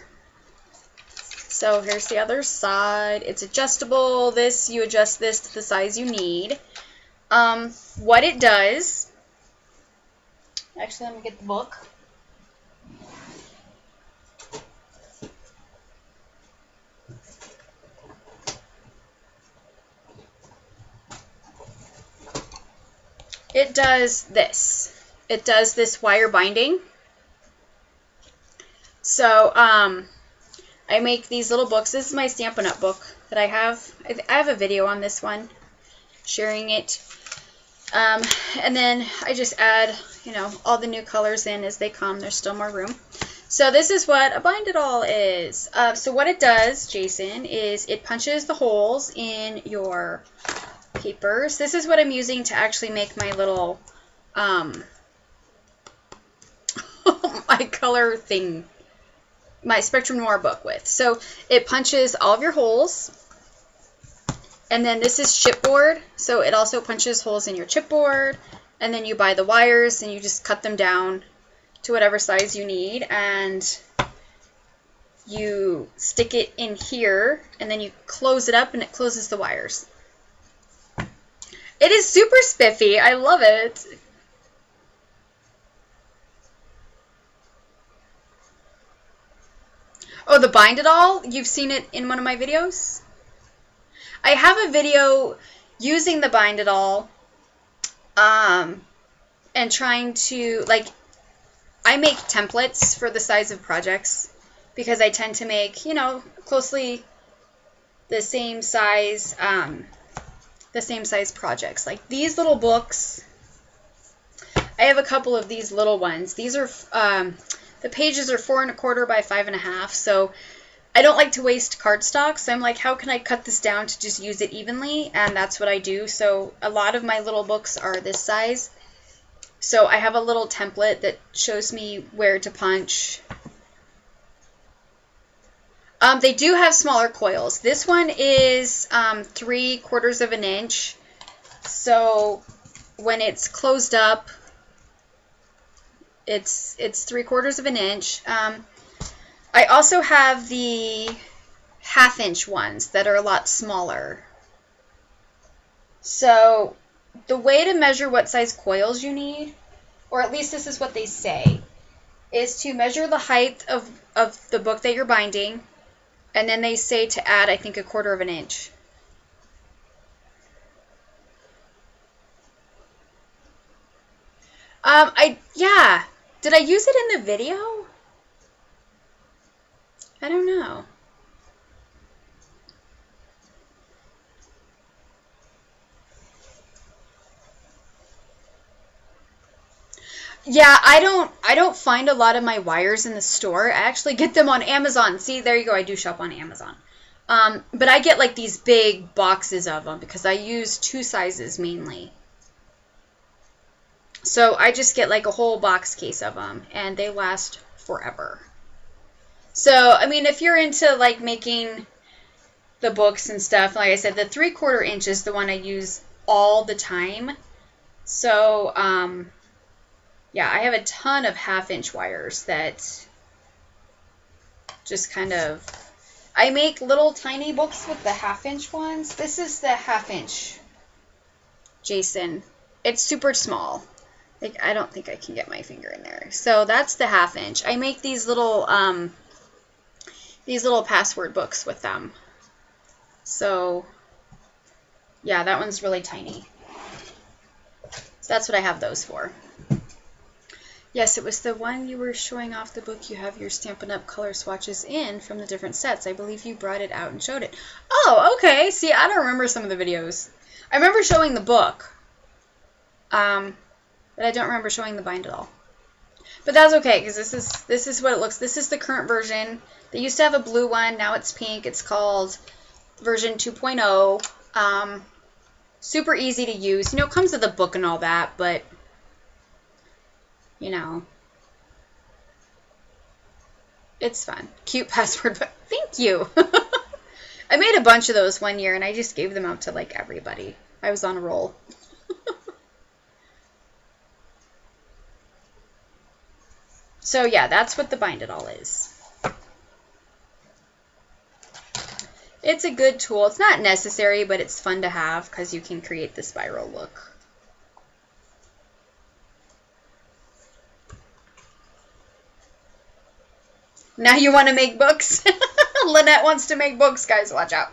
So here's the other side. It's adjustable. You adjust this to the size you need. What it does, actually let me get the book. It does this. It does this wire binding. So, I make these little books. This is my Stampin' Up! Book that I have. I have a video on this one, sharing it. And then I just add, all the new colors in as they come. There's still more room. So this is what a Bind It All is. So what it does, Jason, is it punches the holes in your papers. This is what I'm using to actually make my little, my color thing, my Spectrum Noir book with. So it punches all of your holes. And then this is chipboard, so it also punches holes in your chipboard. And then you buy the wires and you just cut them down to whatever size you need. And you stick it in here and then you close it up and it closes the wires. It is super spiffy. I love it. Oh, the Bind It All? You've seen it in one of my videos? I have a video using the Bind It All and trying to, I make templates for the size of projects because I tend to make, closely the same size projects. Like these little books, I have a couple of these little ones. These are, the pages are 4 1/4 by 5 1/2, so I don't like to waste cardstock, so I'm like, how can I cut this down to just use it evenly? And that's what I do. So a lot of my little books are this size. So I have a little template that shows me where to punch. They do have smaller coils. This one is 3/4 of an inch. So when it's closed up, it's 3/4 of an inch. I also have the 1/2 inch ones that are a lot smaller. So the way to measure what size coils you need, or at least this is what they say, is to measure the height of the book that you're binding, and then they say to add, I think, 1/4 of an inch. Yeah. Did I use it in the video? I don't know. Yeah, I don't find a lot of my wires in the store. I actually get them on Amazon. See, there you go. I do shop on Amazon. But I get like these big boxes of them because I use 2 sizes mainly. So I just get like a whole box case of them and they last forever. So, I mean, if you're into like making the books and stuff, like I said, the 3/4 inch is the one I use all the time. So, yeah, I have a ton of 1/2 inch wires that just kind of, I make little tiny books with the 1/2-inch ones. This is the 1/2-inch Jason. It's super small. Like, I don't think I can get my finger in there. So that's the 1/2-inch. I make these little password books with them. So yeah, that one's really tiny. So that's what I have those for. Yes, it was the one you were showing off the book you have your Stampin' Up! Color swatches in from the different sets. I believe you brought it out and showed it. Oh, okay. See, I don't remember some of the videos. I remember showing the book. But I don't remember showing the bind at all. But that's okay, because this is what it looks. This is the current version. They used to have a blue one. Now it's pink. It's called version 2.0. Super easy to use. You know, it comes with a book and all that, but you know, it's fun. Cute password, but thank you. I made a bunch of those one year, and I just gave them out to, like, everybody. I was on a roll. So, yeah, that's what the bind it all is. It's a good tool. It's not necessary, but it's fun to have because you can create the spiral look. Now you want to make books? Lynette wants to make books, guys. Watch out.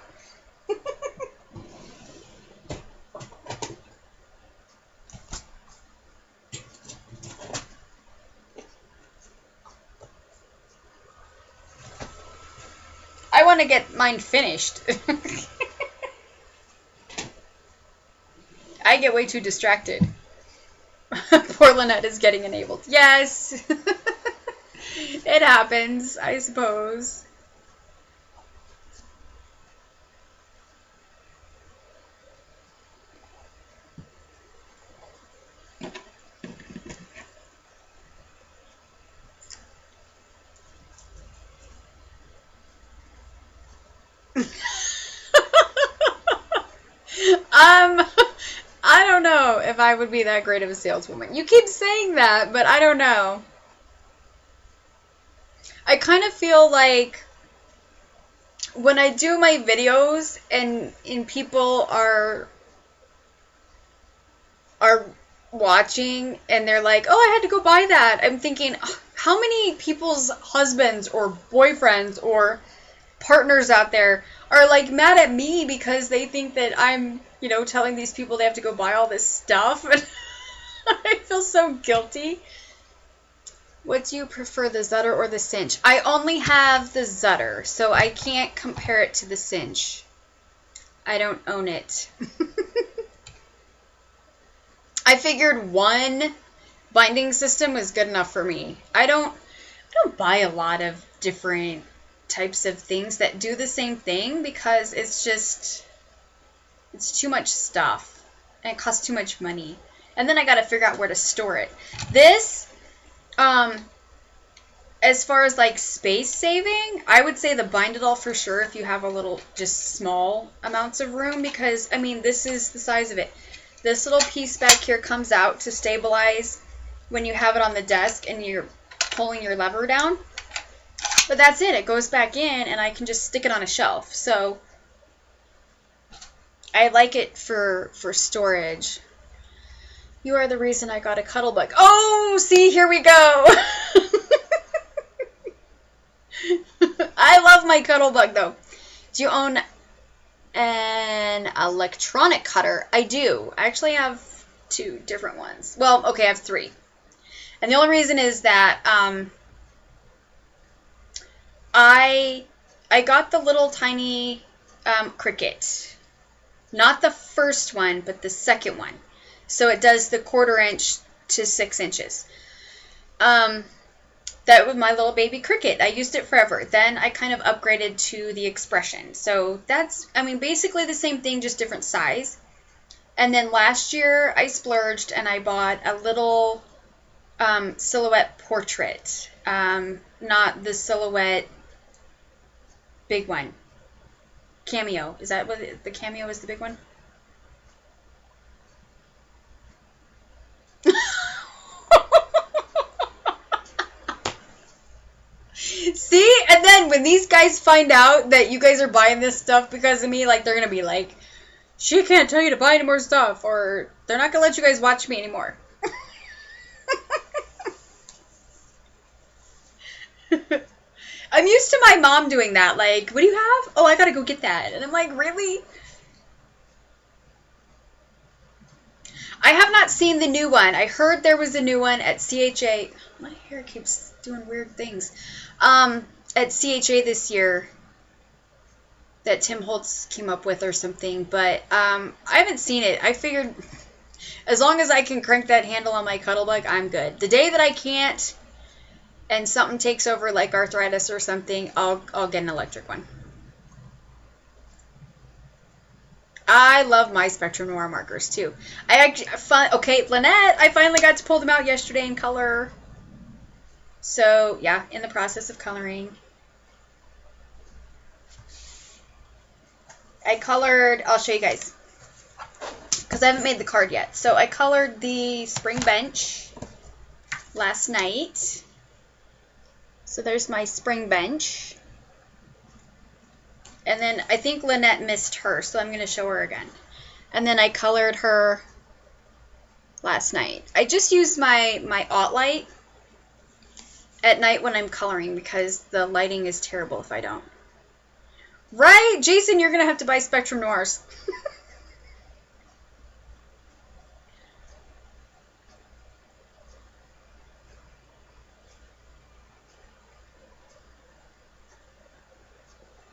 I want to get mine finished. I get way too distracted. Poor Lynette is getting enabled. Yes. It happens, I suppose. I don't know if I would be that great of a saleswoman. You keep saying that, but I don't know. I kind of feel like when I do my videos and people are watching and they're like, oh, I had to go buy that. I'm thinking, how many people's husbands or boyfriends or partners out there are like mad at me because they think that I'm, you know, telling these people they have to go buy all this stuff. And I feel so guilty. What do you prefer, the Zutter or the Cinch? I only have the Zutter, so I can't compare it to the Cinch. I don't own it. I figured one binding system was good enough for me. I don't buy a lot of different types of things that do the same thing because it's too much stuff and it costs too much money. And then I got to figure out where to store it. This, as far as like space saving, I would say the bind it all for sure if you have a little, just small amounts of room, because I mean, this is the size of it. This little piece back here comes out to stabilize when you have it on the desk and you're pulling your lever down. But that's it. It goes back in and I can just stick it on a shelf. So I like it for storage. You are the reason I got a cuddle bug. Oh, see, here we go. I love my cuddle bug though. Do you own an electronic cutter? I do. I actually have 2 different ones. Well, okay, I have 3. And the only reason is that I got the little tiny Cricut. Not the first one, but the second one. So it does the 1/4 inch to 6 inches. That was my little baby Cricut. I used it forever. Then I kind of upgraded to the Expression. So that's, I mean, basically the same thing, just different size. And then last year I splurged and I bought a little silhouette portrait. Not the silhouette big one. Cameo. Is that what the Cameo is, the big one? See? And then when these guys find out that you guys are buying this stuff because of me, like, they're going to be like, she can't tell you to buy any more stuff, or they're not going to let you guys watch me anymore. I'm used to my mom doing that. Like, what do you have? Oh, I got to go get that. And I'm like, really? I have not seen the new one. I heard there was a new one at CHA. My hair keeps doing weird things. At CHA this year that Tim Holtz came up with or something. But I haven't seen it. I figured as long as I can crank that handle on my Cuttlebug, I'm good. The day that I can't and something takes over like arthritis or something, I'll get an electric one. I love my Spectrum Noir markers too. Okay, Lynette, I finally got to pull them out yesterday in color. So yeah, in the process of coloring. I colored, I'll show you guys, because I haven't made the card yet. So I colored the spring bench last night. So there's my spring bench. And then I think Lynette missed her, so I'm going to show her again. And then I colored her last night. I just use my Alt light at night when I'm coloring because the lighting is terrible if I don't. Right? Jason, you're going to have to buy Spectrum Noirs.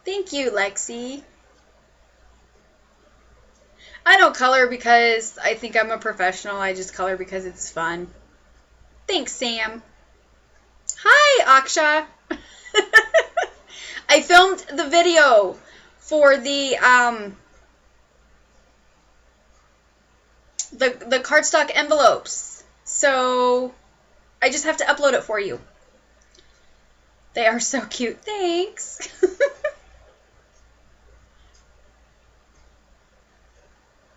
Thank you, Lexi. I don't color because I think I'm a professional. I just color because it's fun. Thanks, Sam. Hi, Aksha. I filmed the video for the cardstock envelopes. So I just have to upload it for you. They are so cute. Thanks.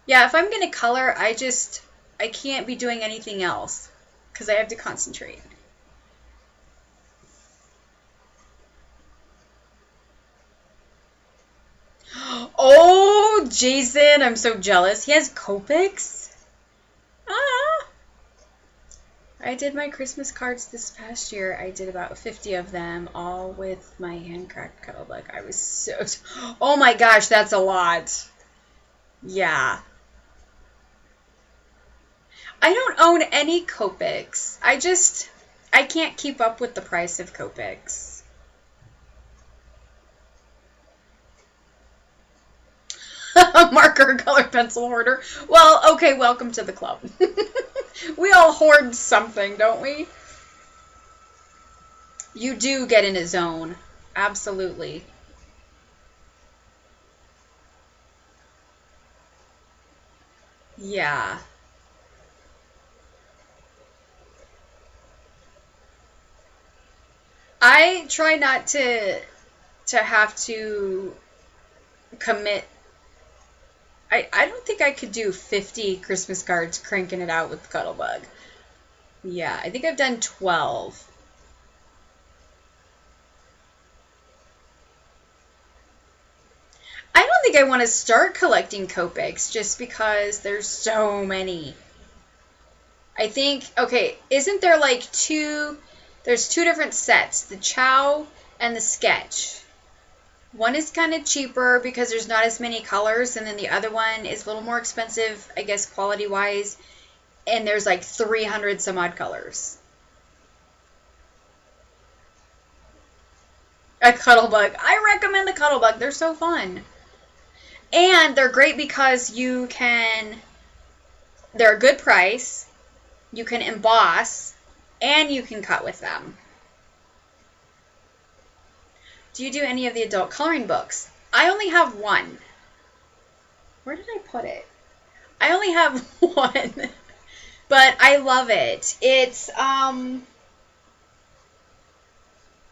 Yeah, if I'm going to color, I can't be doing anything else because I have to concentrate. Oh, Jason, I'm so jealous. He has Copics? Ah. I did my Christmas cards this past year. I did about 50 of them, all with my hand-cracked Cuttlebug. I was so... Oh my gosh, that's a lot. Yeah. I don't own any Copics. I can't keep up with the price of Copics. Marker color pencil hoarder. Well, okay, welcome to the club. We all hoard something, don't we? You do get in a zone. Absolutely. Yeah. I try not to have to commit. I don't think I could do 50 Christmas cards cranking it out with Cuttlebug. Yeah, I think I've done 12. I don't think I want to start collecting Copics just because there's so many. I think, okay, isn't there like there's two different sets, the Chow and the Sketch. One is kind of cheaper because there's not as many colors, and then the other one is a little more expensive, I guess, quality-wise, and there's like 300 some odd colors. A Cuttlebug. I recommend a Cuttlebug. They're so fun. And they're great because they're a good price, you can emboss, and you can cut with them. Do you do any of the adult coloring books? I only have one. Where did I put it? I only have one, but I love it. It's,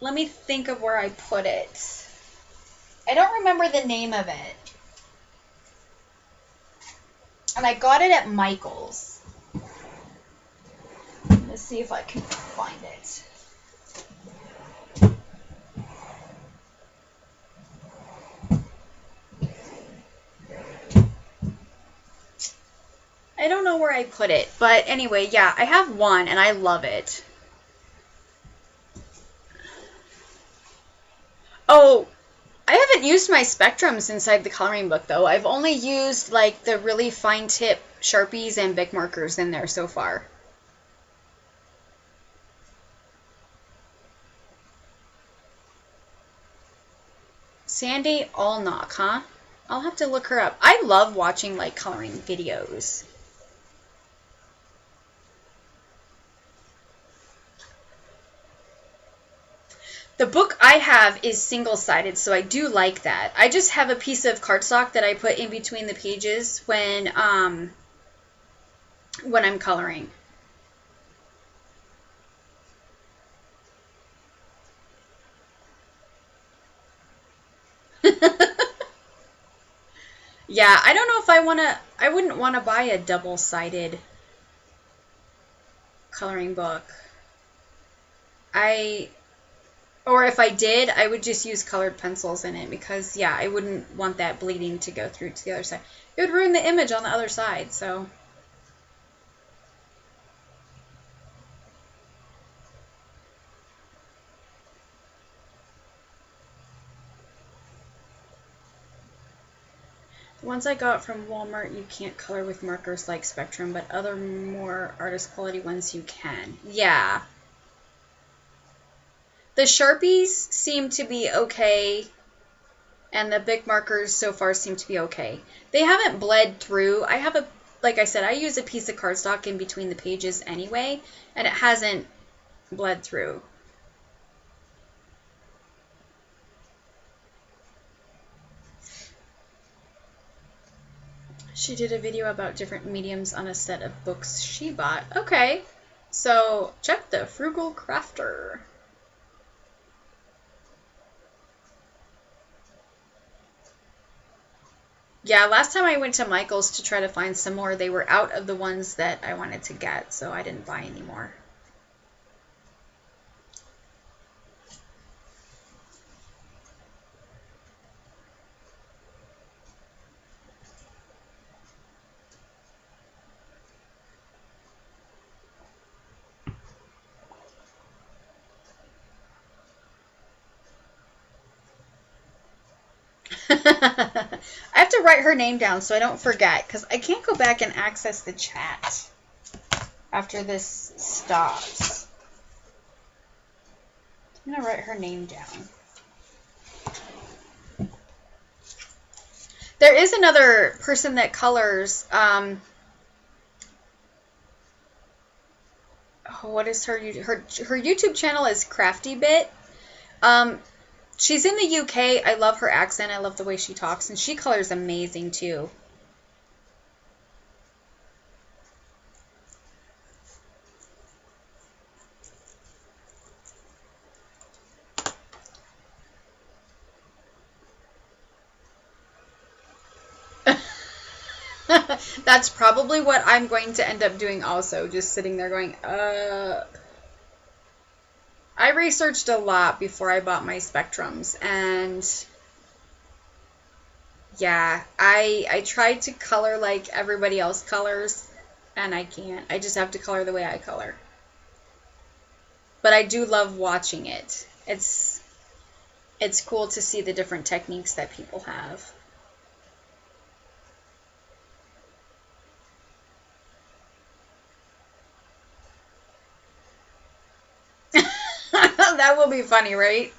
let me think of where I put it. I don't remember the name of it. And I got it at Michael's. Let's see if I can find it. I don't know where I put it, but anyway, yeah, I have one and I love it. Oh, I haven't used my spectrums inside the coloring book though. I've only used like the really fine tip Sharpies and Bic markers in there so far. Sandy Allnock, huh? I'll have to look her up. I love watching like coloring videos. The book I have is single-sided, so I do like that. I just have a piece of cardstock that I put in between the pages when I'm coloring. Yeah, I don't know if I wouldn't want to buy a double-sided coloring book. Or if I did, I would just use colored pencils in it because, yeah, I wouldn't want that bleeding to go through to the other side. It would ruin the image on the other side, so. The ones I got from Walmart, you can't color with markers like Spectrum, but other more artist quality ones you can. Yeah. The Sharpies seem to be okay, and the Bic markers so far seem to be okay. They haven't bled through. Like I said, I use a piece of cardstock in between the pages anyway, and it hasn't bled through. She did a video about different mediums on a set of books she bought. Okay, so check the Frugal Crafter. Yeah, last time I went to Michael's to try to find some more, they were out of the ones that I wanted to get, so I didn't buy any more. I have to write her name down so I don't forget, because I can't go back and access the chat after this stops. I'm going to write her name down. There is another person that colors, what is her YouTube channel is Crafty Bit. She's in the UK. I love her accent. I love the way she talks, and she colors amazing too. That's probably what I'm going to end up doing also, just sitting there going, I researched a lot before I bought my Spectrums, and yeah, I tried to color like everybody else colors, and I can't. I just have to color the way I color. But I do love watching it. It's cool to see the different techniques that people have. That will be funny, right?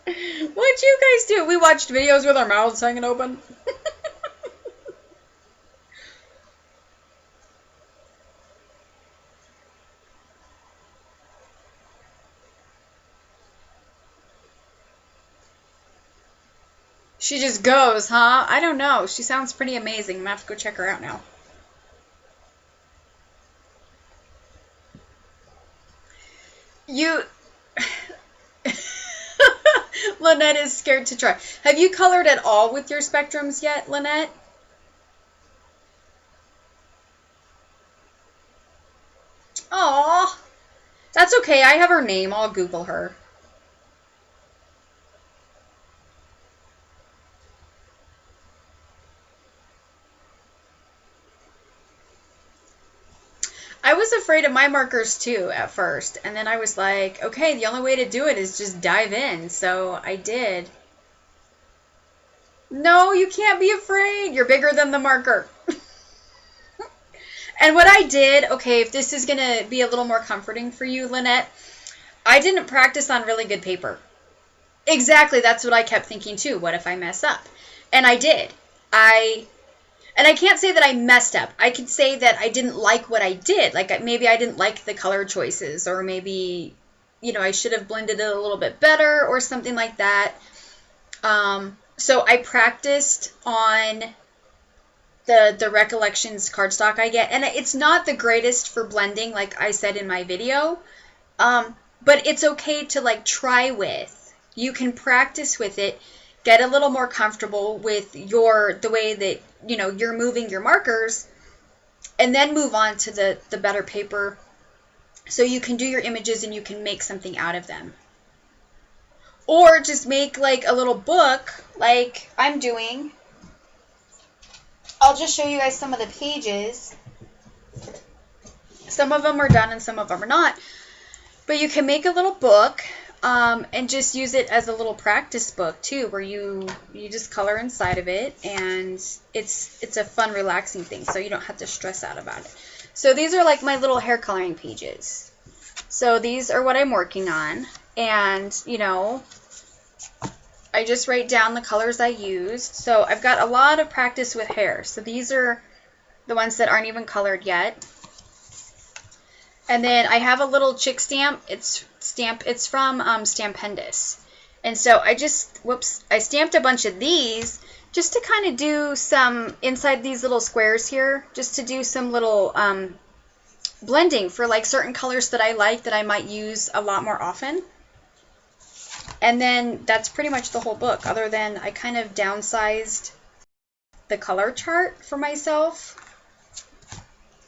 What'd you guys do? We watched videos with our mouths hanging open. She just goes, huh? I don't know. She sounds pretty amazing. I'm gonna have to go check her out now. You... Lynette is scared to try. Have you colored at all with your Spectrums yet, Lynette? Aw. That's okay. I have her name. I'll Google her. I was afraid of my markers too at first, and then I was like, okay, the only way to do it is just dive in, so I did. No, you can't be afraid. You're bigger than the marker. And what I did, okay, if this is going to be a little more comforting for you, Lynette, I didn't practice on really good paper. Exactly, that's what I kept thinking too. What if I mess up? And I did. And I can't say that I messed up. I could say that I didn't like what I did. Like maybe I didn't like the color choices, or maybe, you know, I should have blended it a little bit better or something like that. So I practiced on the Recollections cardstock I get. And it's not the greatest for blending, like I said in my video. But it's okay to like try with. You can practice with it, get a little more comfortable with the way that, you know, you're moving your markers, and then move on to the better paper so you can do your images and you can make something out of them. Or just make like a little book like I'm doing. I'll just show you guys some of the pages. Some of them are done and some of them are not. But you can make a little book and just use it as a little practice book too, where you just color inside of it, and it's a fun, relaxing thing, so you don't have to stress out about it. So these are like my little hair coloring pages. So these are what I'm working on, and you know, I just write down the colors I used. So I've got a lot of practice with hair. So these are the ones that aren't even colored yet. And then I have a little chick stamp. It's from Stampendous. And so I stamped a bunch of these just to kind of do some inside these little squares here, just to do some little blending for like certain colors that I like that I might use a lot more often. And then that's pretty much the whole book, other than I kind of downsized the color chart for myself.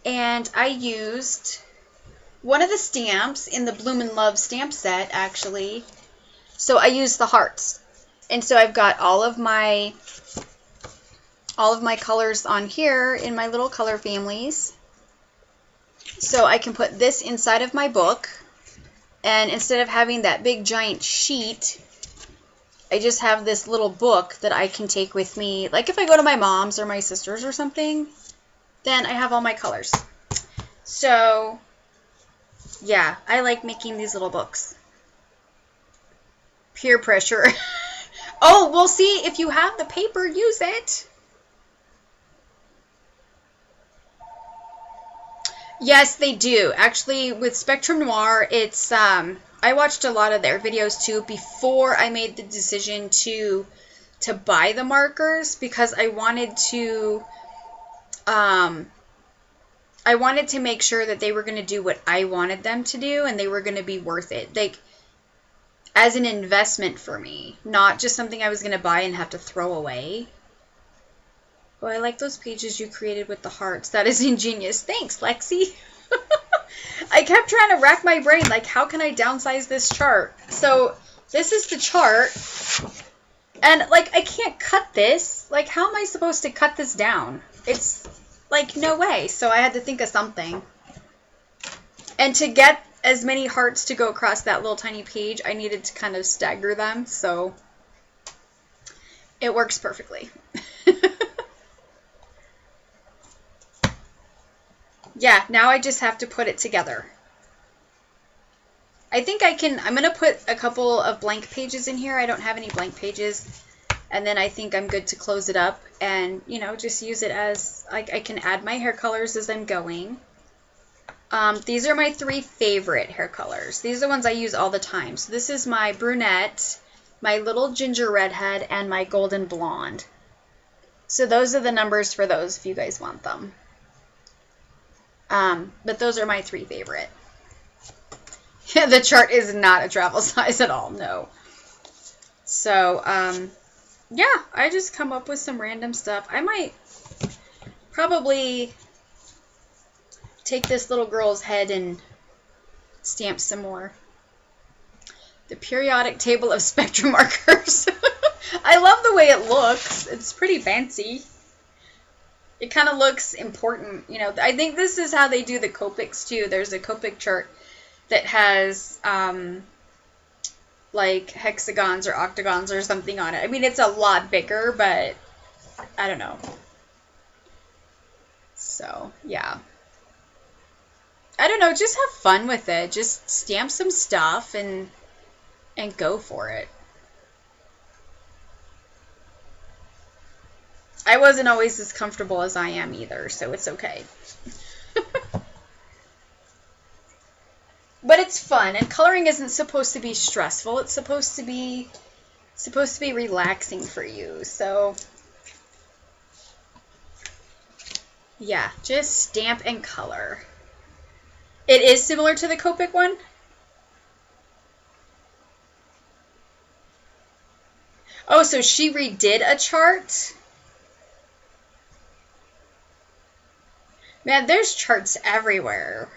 And I used one of the stamps in the Bloom and Love stamp set, actually. So I used the hearts. And so I've got all of my colors on here in my little color families. So I can put this inside of my book. And instead of having that big giant sheet, I just have this little book that I can take with me. Like if I go to my mom's or my sister's or something, then I have all my colors. So yeah, I like making these little books. Peer pressure. Oh, well, see, if you have the paper, use it. Yes, they do. Actually, with Spectrum Noir, it's I watched a lot of their videos too before I made the decision to buy the markers, because I wanted to make sure that they were going to do what I wanted them to do, and they were going to be worth it. Like, as an investment for me, not just something I was going to buy and have to throw away. Oh, I like those pages you created with the hearts. That is ingenious. Thanks, Lexi. I kept trying to rack my brain, like, how can I downsize this chart? So, this is the chart. And, like, I can't cut this. Like, how am I supposed to cut this down? It's, like, no way. So, I had to think of something. And to get as many hearts to go across that little tiny page, I needed to kind of stagger them. So, it works perfectly. Yeah, now I just have to put it together. I think I'm going to put a couple of blank pages in here. I don't have any blank pages. And then I think I'm good to close it up and, you know, just use it as, like, I can add my hair colors as I'm going. These are my 3 favorite hair colors. These are the ones I use all the time. So this is my brunette, my little ginger redhead, and my golden blonde. So those are the numbers for those if you guys want them. But those are my 3 favorite. The chart is not a travel size at all, no. So, yeah, I just come up with some random stuff. I might probably take this little girl's head and stamp some more. The periodic table of spectrum markers. I love the way it looks. It's pretty fancy. It kind of looks important. I think this is how they do the Copics too. There's a Copic chart that has like hexagons or octagons or something on it. I mean, it's a lot bigger, but I don't know. So, yeah. I don't know, just have fun with it. Just stamp some stuff and go for it. I wasn't always as comfortable as I am either, so it's okay. But it's fun, and coloring isn't supposed to be stressful. It's supposed to be relaxing for you. So yeah, just stamp and color. It is similar to the Copic one. Oh, so she redid a chart? Man, there's charts everywhere.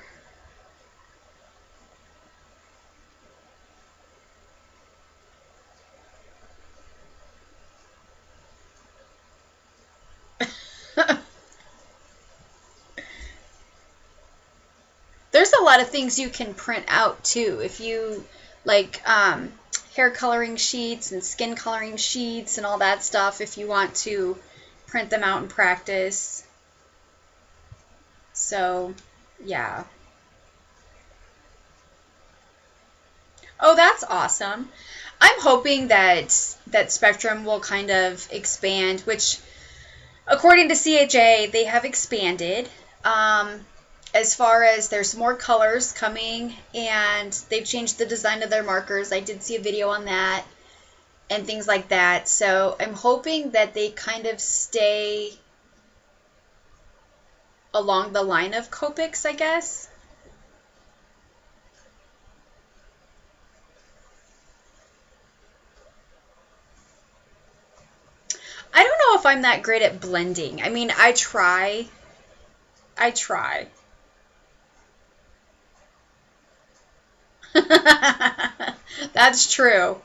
There's a lot of things you can print out too. If you like hair coloring sheets and skin coloring sheets and all that stuff, if you want to print them out and practice. So, yeah. Oh, that's awesome. I'm hoping that Spectrum will kind of expand, which according to CHA, they have expanded. As far as there's more colors coming, and they've changed the design of their markers. I did see a video on that and things like that. So I'm hoping that they kind of stay along the line of Copics, I guess. I don't know if I'm that great at blending. I mean, I try. That's true.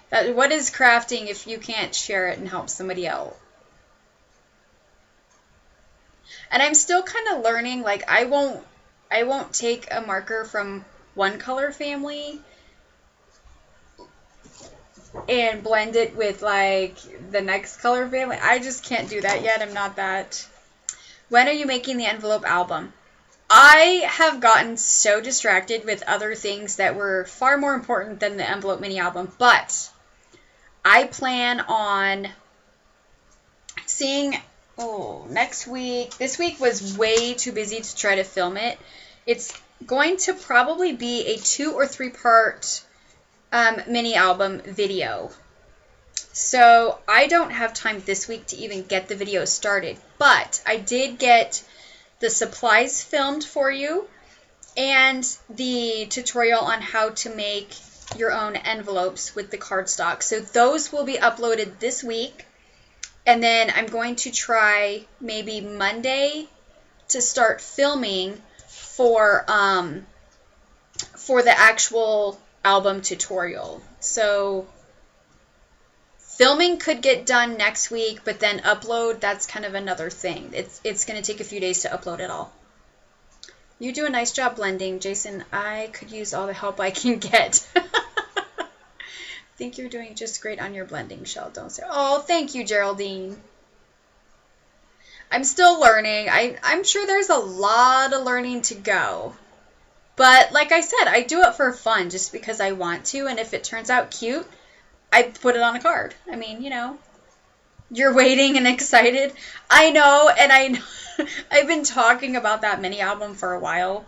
What is crafting if you can't share it and help somebody else? And I'm still kind of learning, like I won't take a marker from one color family and blend it with like the next color family. I just can't do that yet. I'm not that. When are you making the envelope album? I have gotten so distracted with other things that were far more important than the envelope mini album, but I plan on seeing, next week. This week was way too busy to try to film it. It's going to probably be a 2 or 3 part mini album video. So I don't have time this week to even get the video started, but I did get the supplies filmed for you and the tutorial on how to make your own envelopes with the cardstock. So those will be uploaded this week. And then I'm going to try maybe Monday to start filming for the actual album tutorial. So filming could get done next week, but then upload, that's kind of another thing. It's going to take a few days to upload it all. You do a nice job blending, Jason. I could use all the help I can get. I think you're doing just great on your blending, Shell. Don't say, oh, thank you, Geraldine. I'm still learning. I'm sure there's a lot of learning to go. But like I said, I do it for fun just because I want to. And if it turns out cute, I put it on a card. I mean, you're waiting and excited. I know, and I've been talking about that mini album for a while.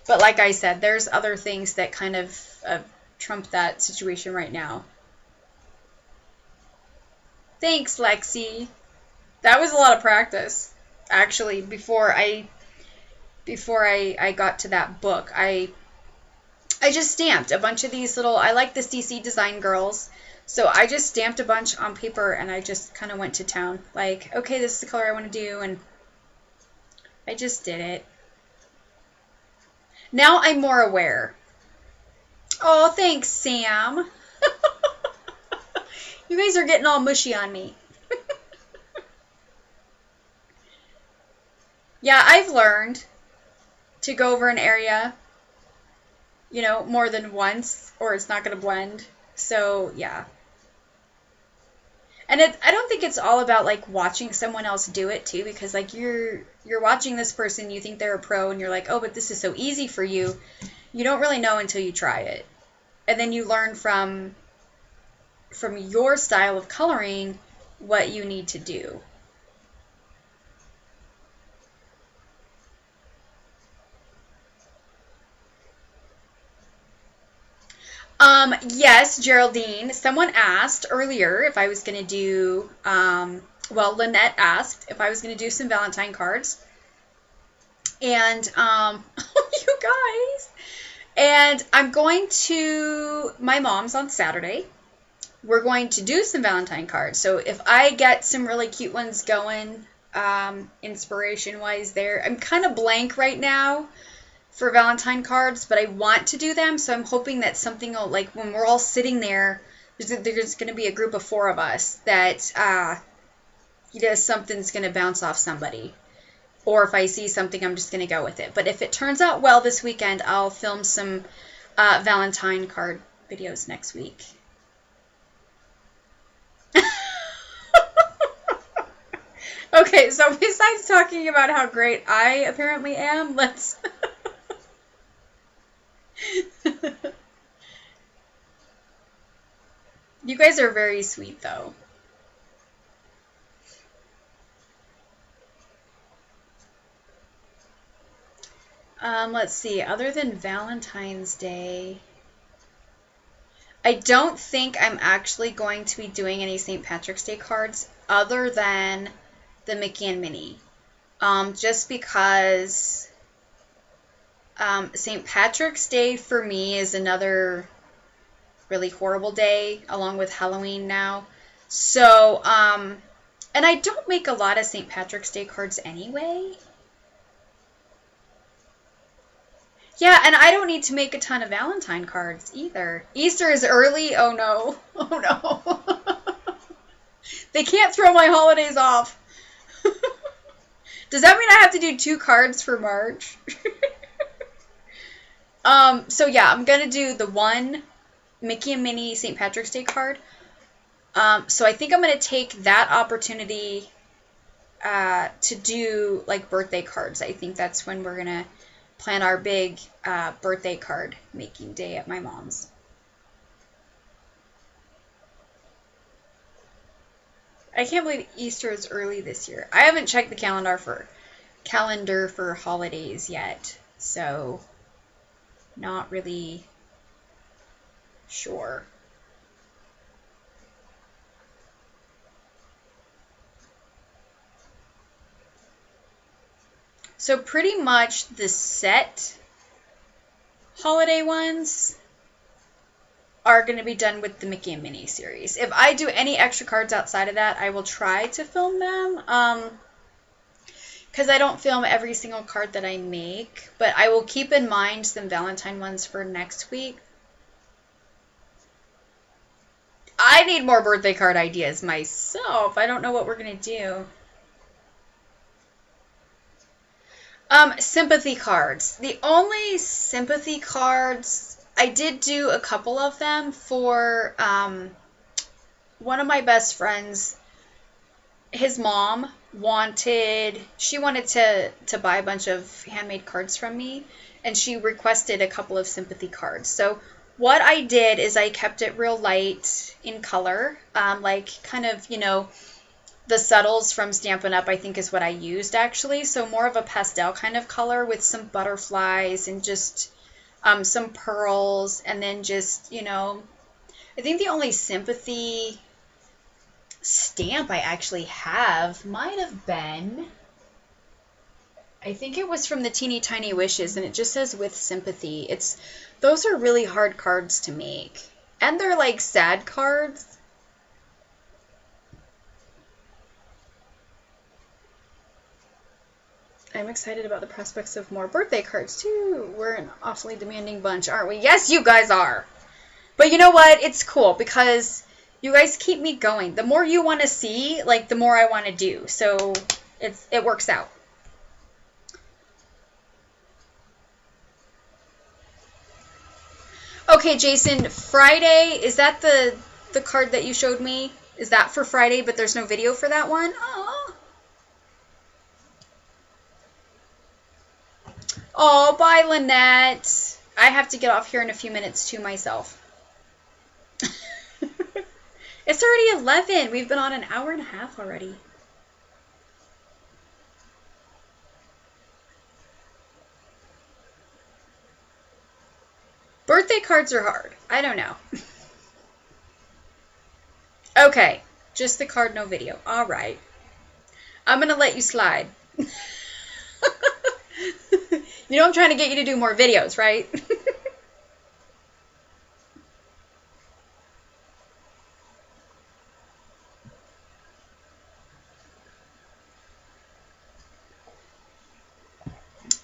But like I said, there's other things that kind of trump that situation right now. Thanks, Lexi. That was a lot of practice, actually, before I got to that book. I just stamped a bunch of these little, I like the CC Design Girls. So I just stamped a bunch on paper and I just kind of went to town. Like, okay, this is the color I want to do, and I just did it. Now I'm more aware. Oh, thanks, Sam. You guys are getting all mushy on me. Yeah, I've learned to go over an area, more than once, or it's not going to blend. So, yeah. And I don't think it's all about like watching someone else do it too, because like you're watching this person, you think they're a pro, and you're like, oh, but this is so easy for you. You don't really know until you try it, and then you learn from your style of coloring what you need to do. Yes, Geraldine. Someone asked earlier if I was going to do, well, Lynette asked if I was going to do some Valentine cards. And, you guys. And I'm going to my mom's on Saturday. We're going to do some Valentine cards. So if I get some really cute ones going, inspiration-wise there. I'm kind of blank right now for Valentine cards, but I want to do them, so I'm hoping that something will, like, when we're all sitting there, there's going to be a group of 4 of us that, something's going to bounce off somebody. Or if I see something, I'm just going to go with it. But if it turns out well this weekend, I'll film some Valentine card videos next week. Okay, so besides talking about how great I apparently am, let's... You guys are very sweet, though. Let's see. Other than Valentine's Day, I don't think I'm actually going to be doing any St. Patrick's Day cards other than the Mickey and Minnie. Just because St. Patrick's Day for me is another really horrible day, along with Halloween now. So, and I don't make a lot of St. Patrick's Day cards anyway. Yeah, and I don't need to make a ton of Valentine cards either. Easter is early. Oh no. Oh no. They can't throw my holidays off. Does that mean I have to do 2 cards for March? So yeah, I'm gonna do the one Mickey and Minnie St. Patrick's Day card. So I think I'm gonna take that opportunity to do like birthday cards. I think that's when we're gonna plan our big birthday card making day at my mom's. I can't believe Easter is early this year. I haven't checked the calendar for holidays yet, so not really sure. So pretty much the set holiday ones are going to be done with the Mickey and Minnie series. If I do any extra cards outside of that, I will try to film them. Because I don't film every single card that I make. But I will keep in mind some Valentine ones for next week. I need more birthday card ideas myself. I don't know what we're going to do. Sympathy cards. The only sympathy cards, I did do a couple of them for one of my best friends. His mom wanted to buy a bunch of handmade cards from me, and she requested a couple of sympathy cards. So what I did is I kept it real light in color, like kind of, the subtles from Stampin' Up! I think is what I used actually. So more of a pastel kind of color with some butterflies and just some pearls, and then just, I think the only sympathy stamp I actually have might have been, I think it was from the Teeny Tiny Wishes, and it just says with sympathy. Those are really hard cards to make, and they're like sad cards. I'm excited about the prospects of more birthday cards, too. We're an awfully demanding bunch, aren't we? Yes, you guys are. But you know what? It's cool because you guys keep me going. The more you want to see, like, the more I want to do. So it works out. Okay, Jason, Friday, is that the card that you showed me? Is that for Friday, but there's no video for that one? Oh, oh, bye, Lynette. I have to get off here in a few minutes too myself. It's already 11. We've been on an hour and a half already. Birthday cards are hard. I don't know. Okay, just the card, no video. All right. I'm going to let you slide. You know I'm trying to get you to do more videos, right?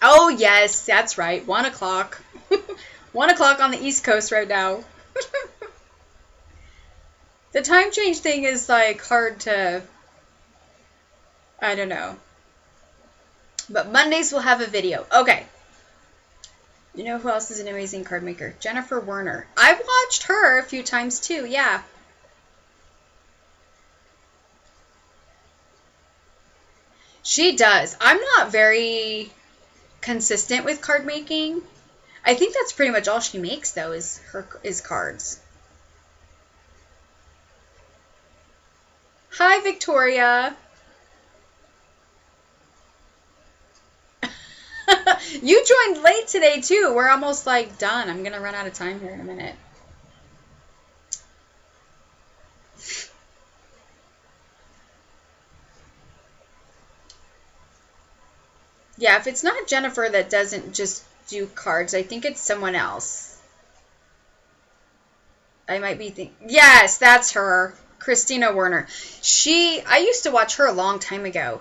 Oh, yes, that's right. 1 o'clock. 1 o'clock on the East Coast right now. The time change thing is, like, hard to... I don't know. But Mondays we'll have a video. Okay. You know who else is an amazing card maker? Jennifer Werner. I've watched her a few times, too. Yeah. She does. I'm not very consistent with card making. I think that's pretty much all she makes, though, is cards. Hi, Victoria. You joined late today, too. We're almost, like, done. I'm going to run out of time here in a minute. Yeah, if it's not Jennifer that doesn't just do cards, I think it's someone else. I might be thinking... Yes, that's her. Christina Werner. I used to watch her a long time ago.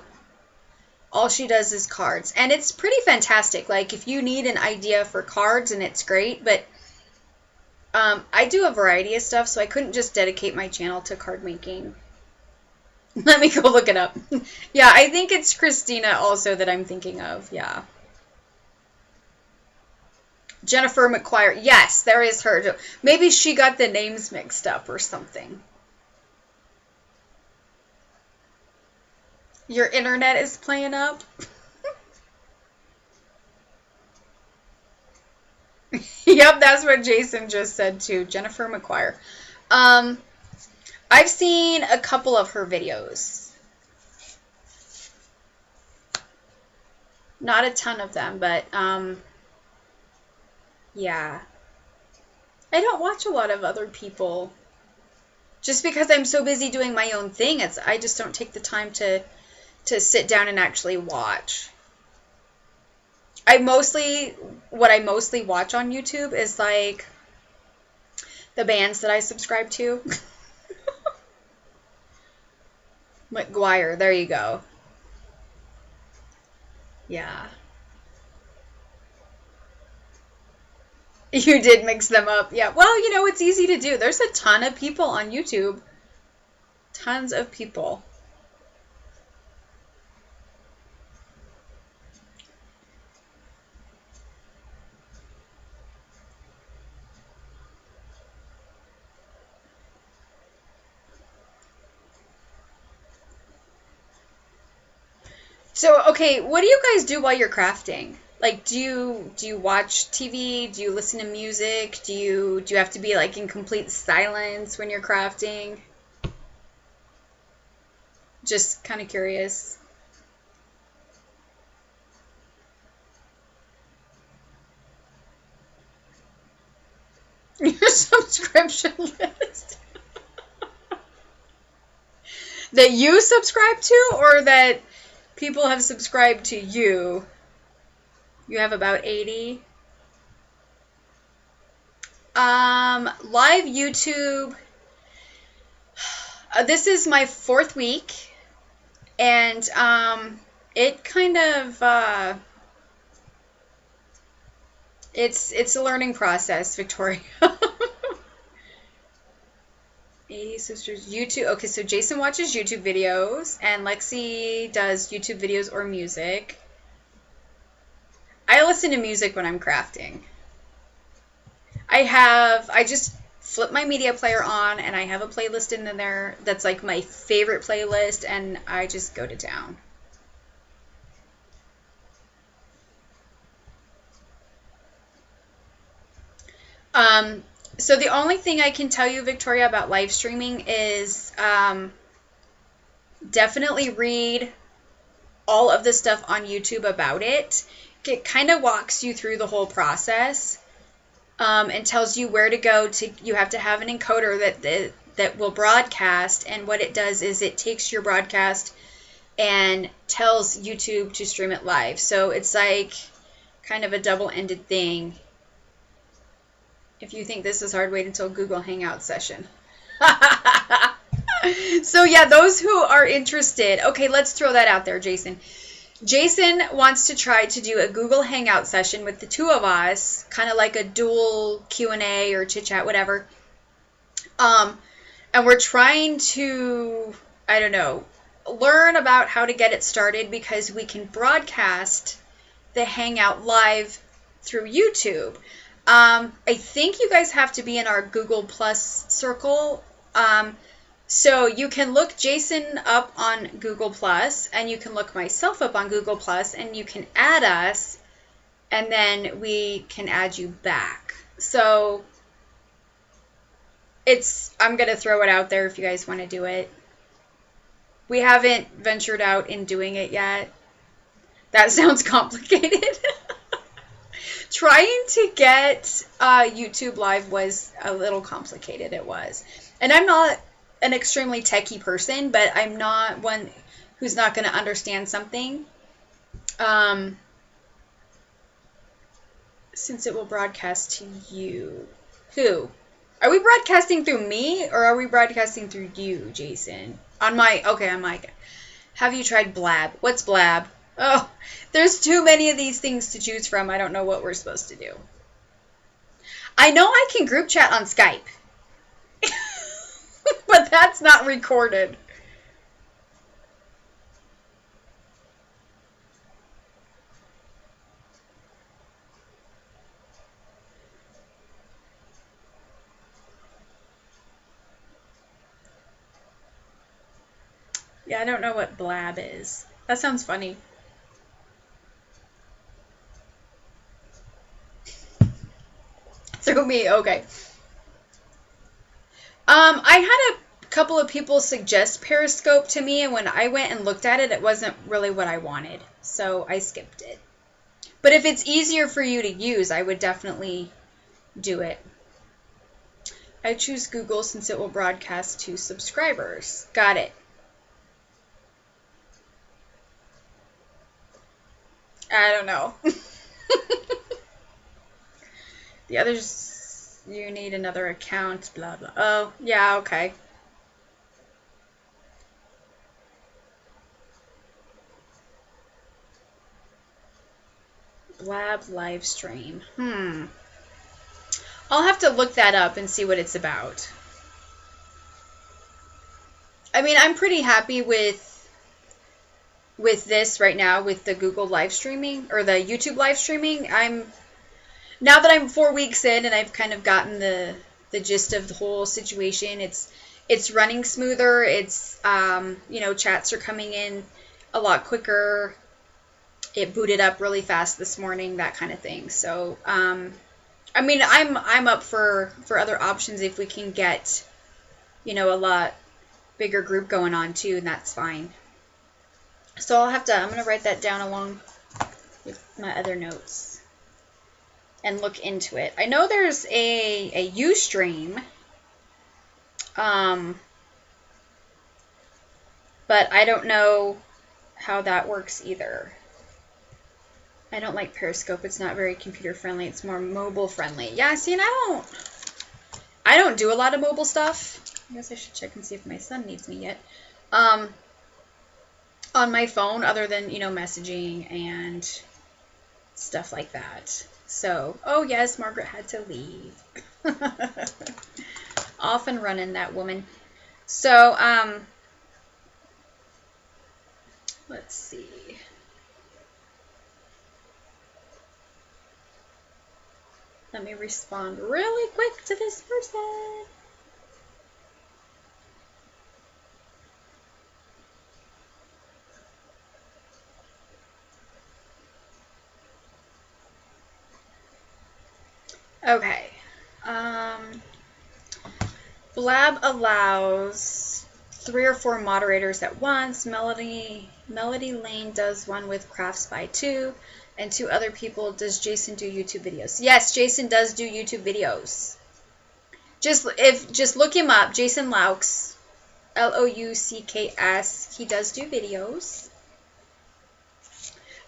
All she does is cards. And it's pretty fantastic. Like, if you need an idea for cards, and it's great. But I do a variety of stuff, so I couldn't just dedicate my channel to card making. Let me go look it up. Yeah, I think it's Christina also that I'm thinking of. Yeah. Jennifer McQuire. Yes, there is her. Maybe she got the names mixed up or something. Your internet is playing up? Yep, that's what Jason just said too. Jennifer McQuire. I've seen a couple of her videos. Not a ton of them, but yeah. I don't watch a lot of other people. Just because I'm so busy doing my own thing, I just don't take the time to sit down and actually watch. What I mostly watch on YouTube is like the bands that I subscribe to. McGuire, there you go. Yeah. You did mix them up. Yeah. Well, you know, it's easy to do. There's a ton of people on YouTube. Tons of people. So, okay, what do you guys do while you're crafting? Like, do you watch TV? Do you listen to music? Do you have to be like in complete silence when you're crafting? Just kind of curious. Your subscription list. That you subscribe to, or that people have subscribed to you? You have about 80. Live YouTube. This is my 4th week, and it kind of it's a learning process, Victoria. 80 sisters YouTube. Okay, so Jason watches YouTube videos, and Lexi does YouTube videos or music. I listen to music when I'm crafting. I just flip my media player on and I have a playlist in there that's like my favorite playlist and I just go to town. Um, so the only thing I can tell you, Victoria, about live streaming is definitely read all of the stuff on YouTube about it. It kind of walks you through the whole process and tells you where to go to. You have to have an encoder that will broadcast, and what it does is it takes your broadcast and tells YouTube to stream it live. So it's like kind of a double-ended thing. If you think this is hard, wait until Google Hangout session. So yeah, those who are interested, okay, let's throw that out there, Jason. Jason wants to try to do a Google Hangout session with the two of us, kind of like a dual Q&A or chit chat, whatever. And we're trying to, I don't know, learn about how to get it started because we can broadcast the Hangout live through YouTube. I think you guys have to be in our Google Plus circle. So you can look Jason up on Google Plus, and you can look myself up on Google Plus, and you can add us, and then we can add you back. So I'm going to throw it out there if you guys want to do it. We haven't ventured out in doing it yet. That sounds complicated. Trying to get YouTube Live was a little complicated. It was. And I'm not an extremely techie person, but I'm not one who's not going to understand something. Since it will broadcast to you. Who? Are we broadcasting through me or are we broadcasting through you, Jason? On my have you tried Blab? What's Blab? Oh, there's too many of these things to choose from. I don't know what we're supposed to do. I know I can group chat on Skype. But that's not recorded. Yeah, I don't know what Blab is. That sounds funny. Through me, okay. I had a couple of people suggest Periscope to me, and when I went and looked at it, it wasn't really what I wanted, so I skipped it. But if it's easier for you to use, I would definitely do it. I choose Google since it will broadcast to subscribers. Got it. I don't know. The others, you need another account, blah, blah. Oh, yeah, okay. Blab live stream. I'll have to look that up and see what it's about. I mean, I'm pretty happy with this right now with the Google live streaming or the YouTube live streaming. Now that I'm 4 weeks in and I've kind of gotten the gist of the whole situation, it's running smoother. It's chats are coming in a lot quicker. It booted up really fast this morning, that kind of thing. So, I mean, I'm up for other options if we can get, a lot bigger group going on too, and that's fine. So I'm going to write that down along with my other notes and look into it. I know there's a Ustream, but I don't know how that works either. I don't like Periscope. It's not very computer friendly. It's more mobile friendly. Yeah, see, and I don't do a lot of mobile stuff. I guess I should check and see if my son needs me yet. On my phone, other than, messaging and stuff like that. So, oh yes, Margaret had to leave. Off and running, that woman. So, let's see. Let me respond really quick to this person. Okay. Blab allows 3 or 4 moderators at once. Melody Lane does one with Crafts by 2, and 2 other people. Does Jason do YouTube videos? Yes, Jason does do YouTube videos. Just look him up, Jason Loucks, Loucks. He does do videos.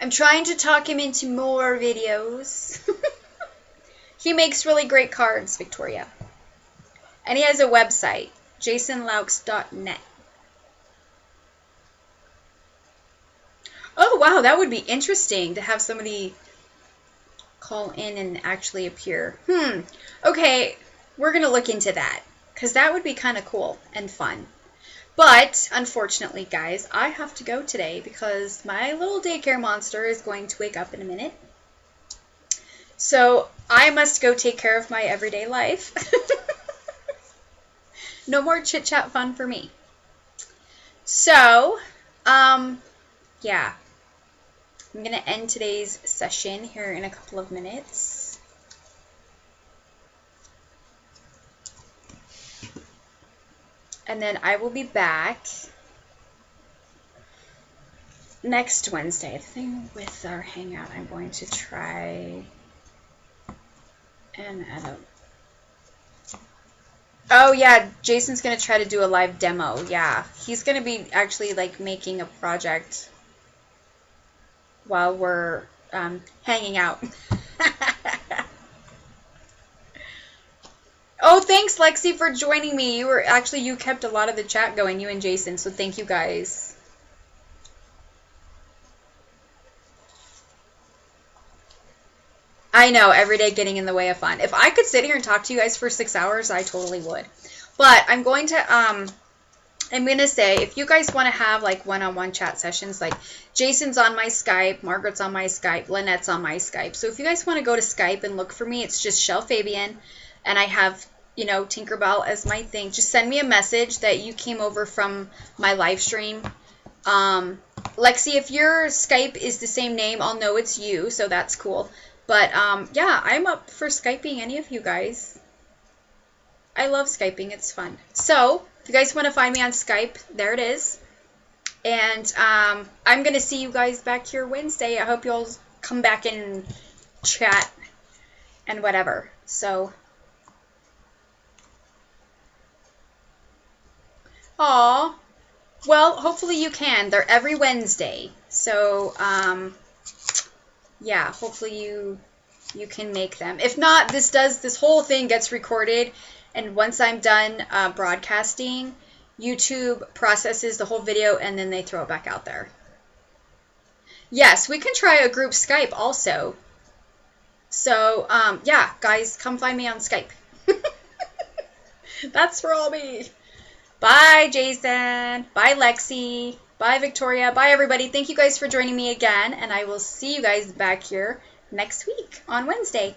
I'm trying to talk him into more videos. He makes really great cards, Victoria. And he has a website, jasonloucks.net. Oh, wow, that would be interesting to have somebody call in and actually appear. Okay, we're going to look into that, because that would be kind of cool and fun. But, unfortunately, guys, I have to go today because my little daycare monster is going to wake up in a minute. So, I must go take care of my everyday life. No more chit-chat fun for me. So, yeah. I'm going to end today's session here in a couple of minutes. And then I will be back next Wednesday. The thing with our hangout, I'm going to try and edit. Oh, yeah, Jason's going to try to do a live demo. Yeah, he's going to be actually, like, making a project while we're hanging out. Oh, thanks, Lexi, for joining me. You kept a lot of the chat going, you and Jason, so thank you, guys. I know, every day getting in the way of fun. If I could sit here and talk to you guys for 6 hours, I totally would. But I'm going to say, if you guys want to have like one-on-one chat sessions, like Jason's on my Skype, Margaret's on my Skype, Lynette's on my Skype. So if you guys want to go to Skype and look for me, it's just Shell Fabian, and I have, Tinkerbell as my thing. Just send me a message that you came over from my live stream. Lexi, if your Skype is the same name, I'll know it's you, so that's cool. But, yeah, I'm up for Skyping any of you guys. I love Skyping. It's fun. So, if you guys want to find me on Skype, there it is. And I'm going to see you guys back here Wednesday. I hope you all come back and chat and whatever. So, aw. Well, hopefully you can. They're every Wednesday. So, yeah, hopefully you can make them. If not, this whole thing gets recorded, and once I'm done broadcasting, YouTube processes the whole video and then they throw it back out there. Yes, we can try a group Skype also. So, yeah, guys, come find me on Skype. That's where I'll be. Bye, Jason. Bye, Lexi. Bye, Victoria. Bye, everybody. Thank you guys for joining me again, and I will see you guys back here next week on Wednesday.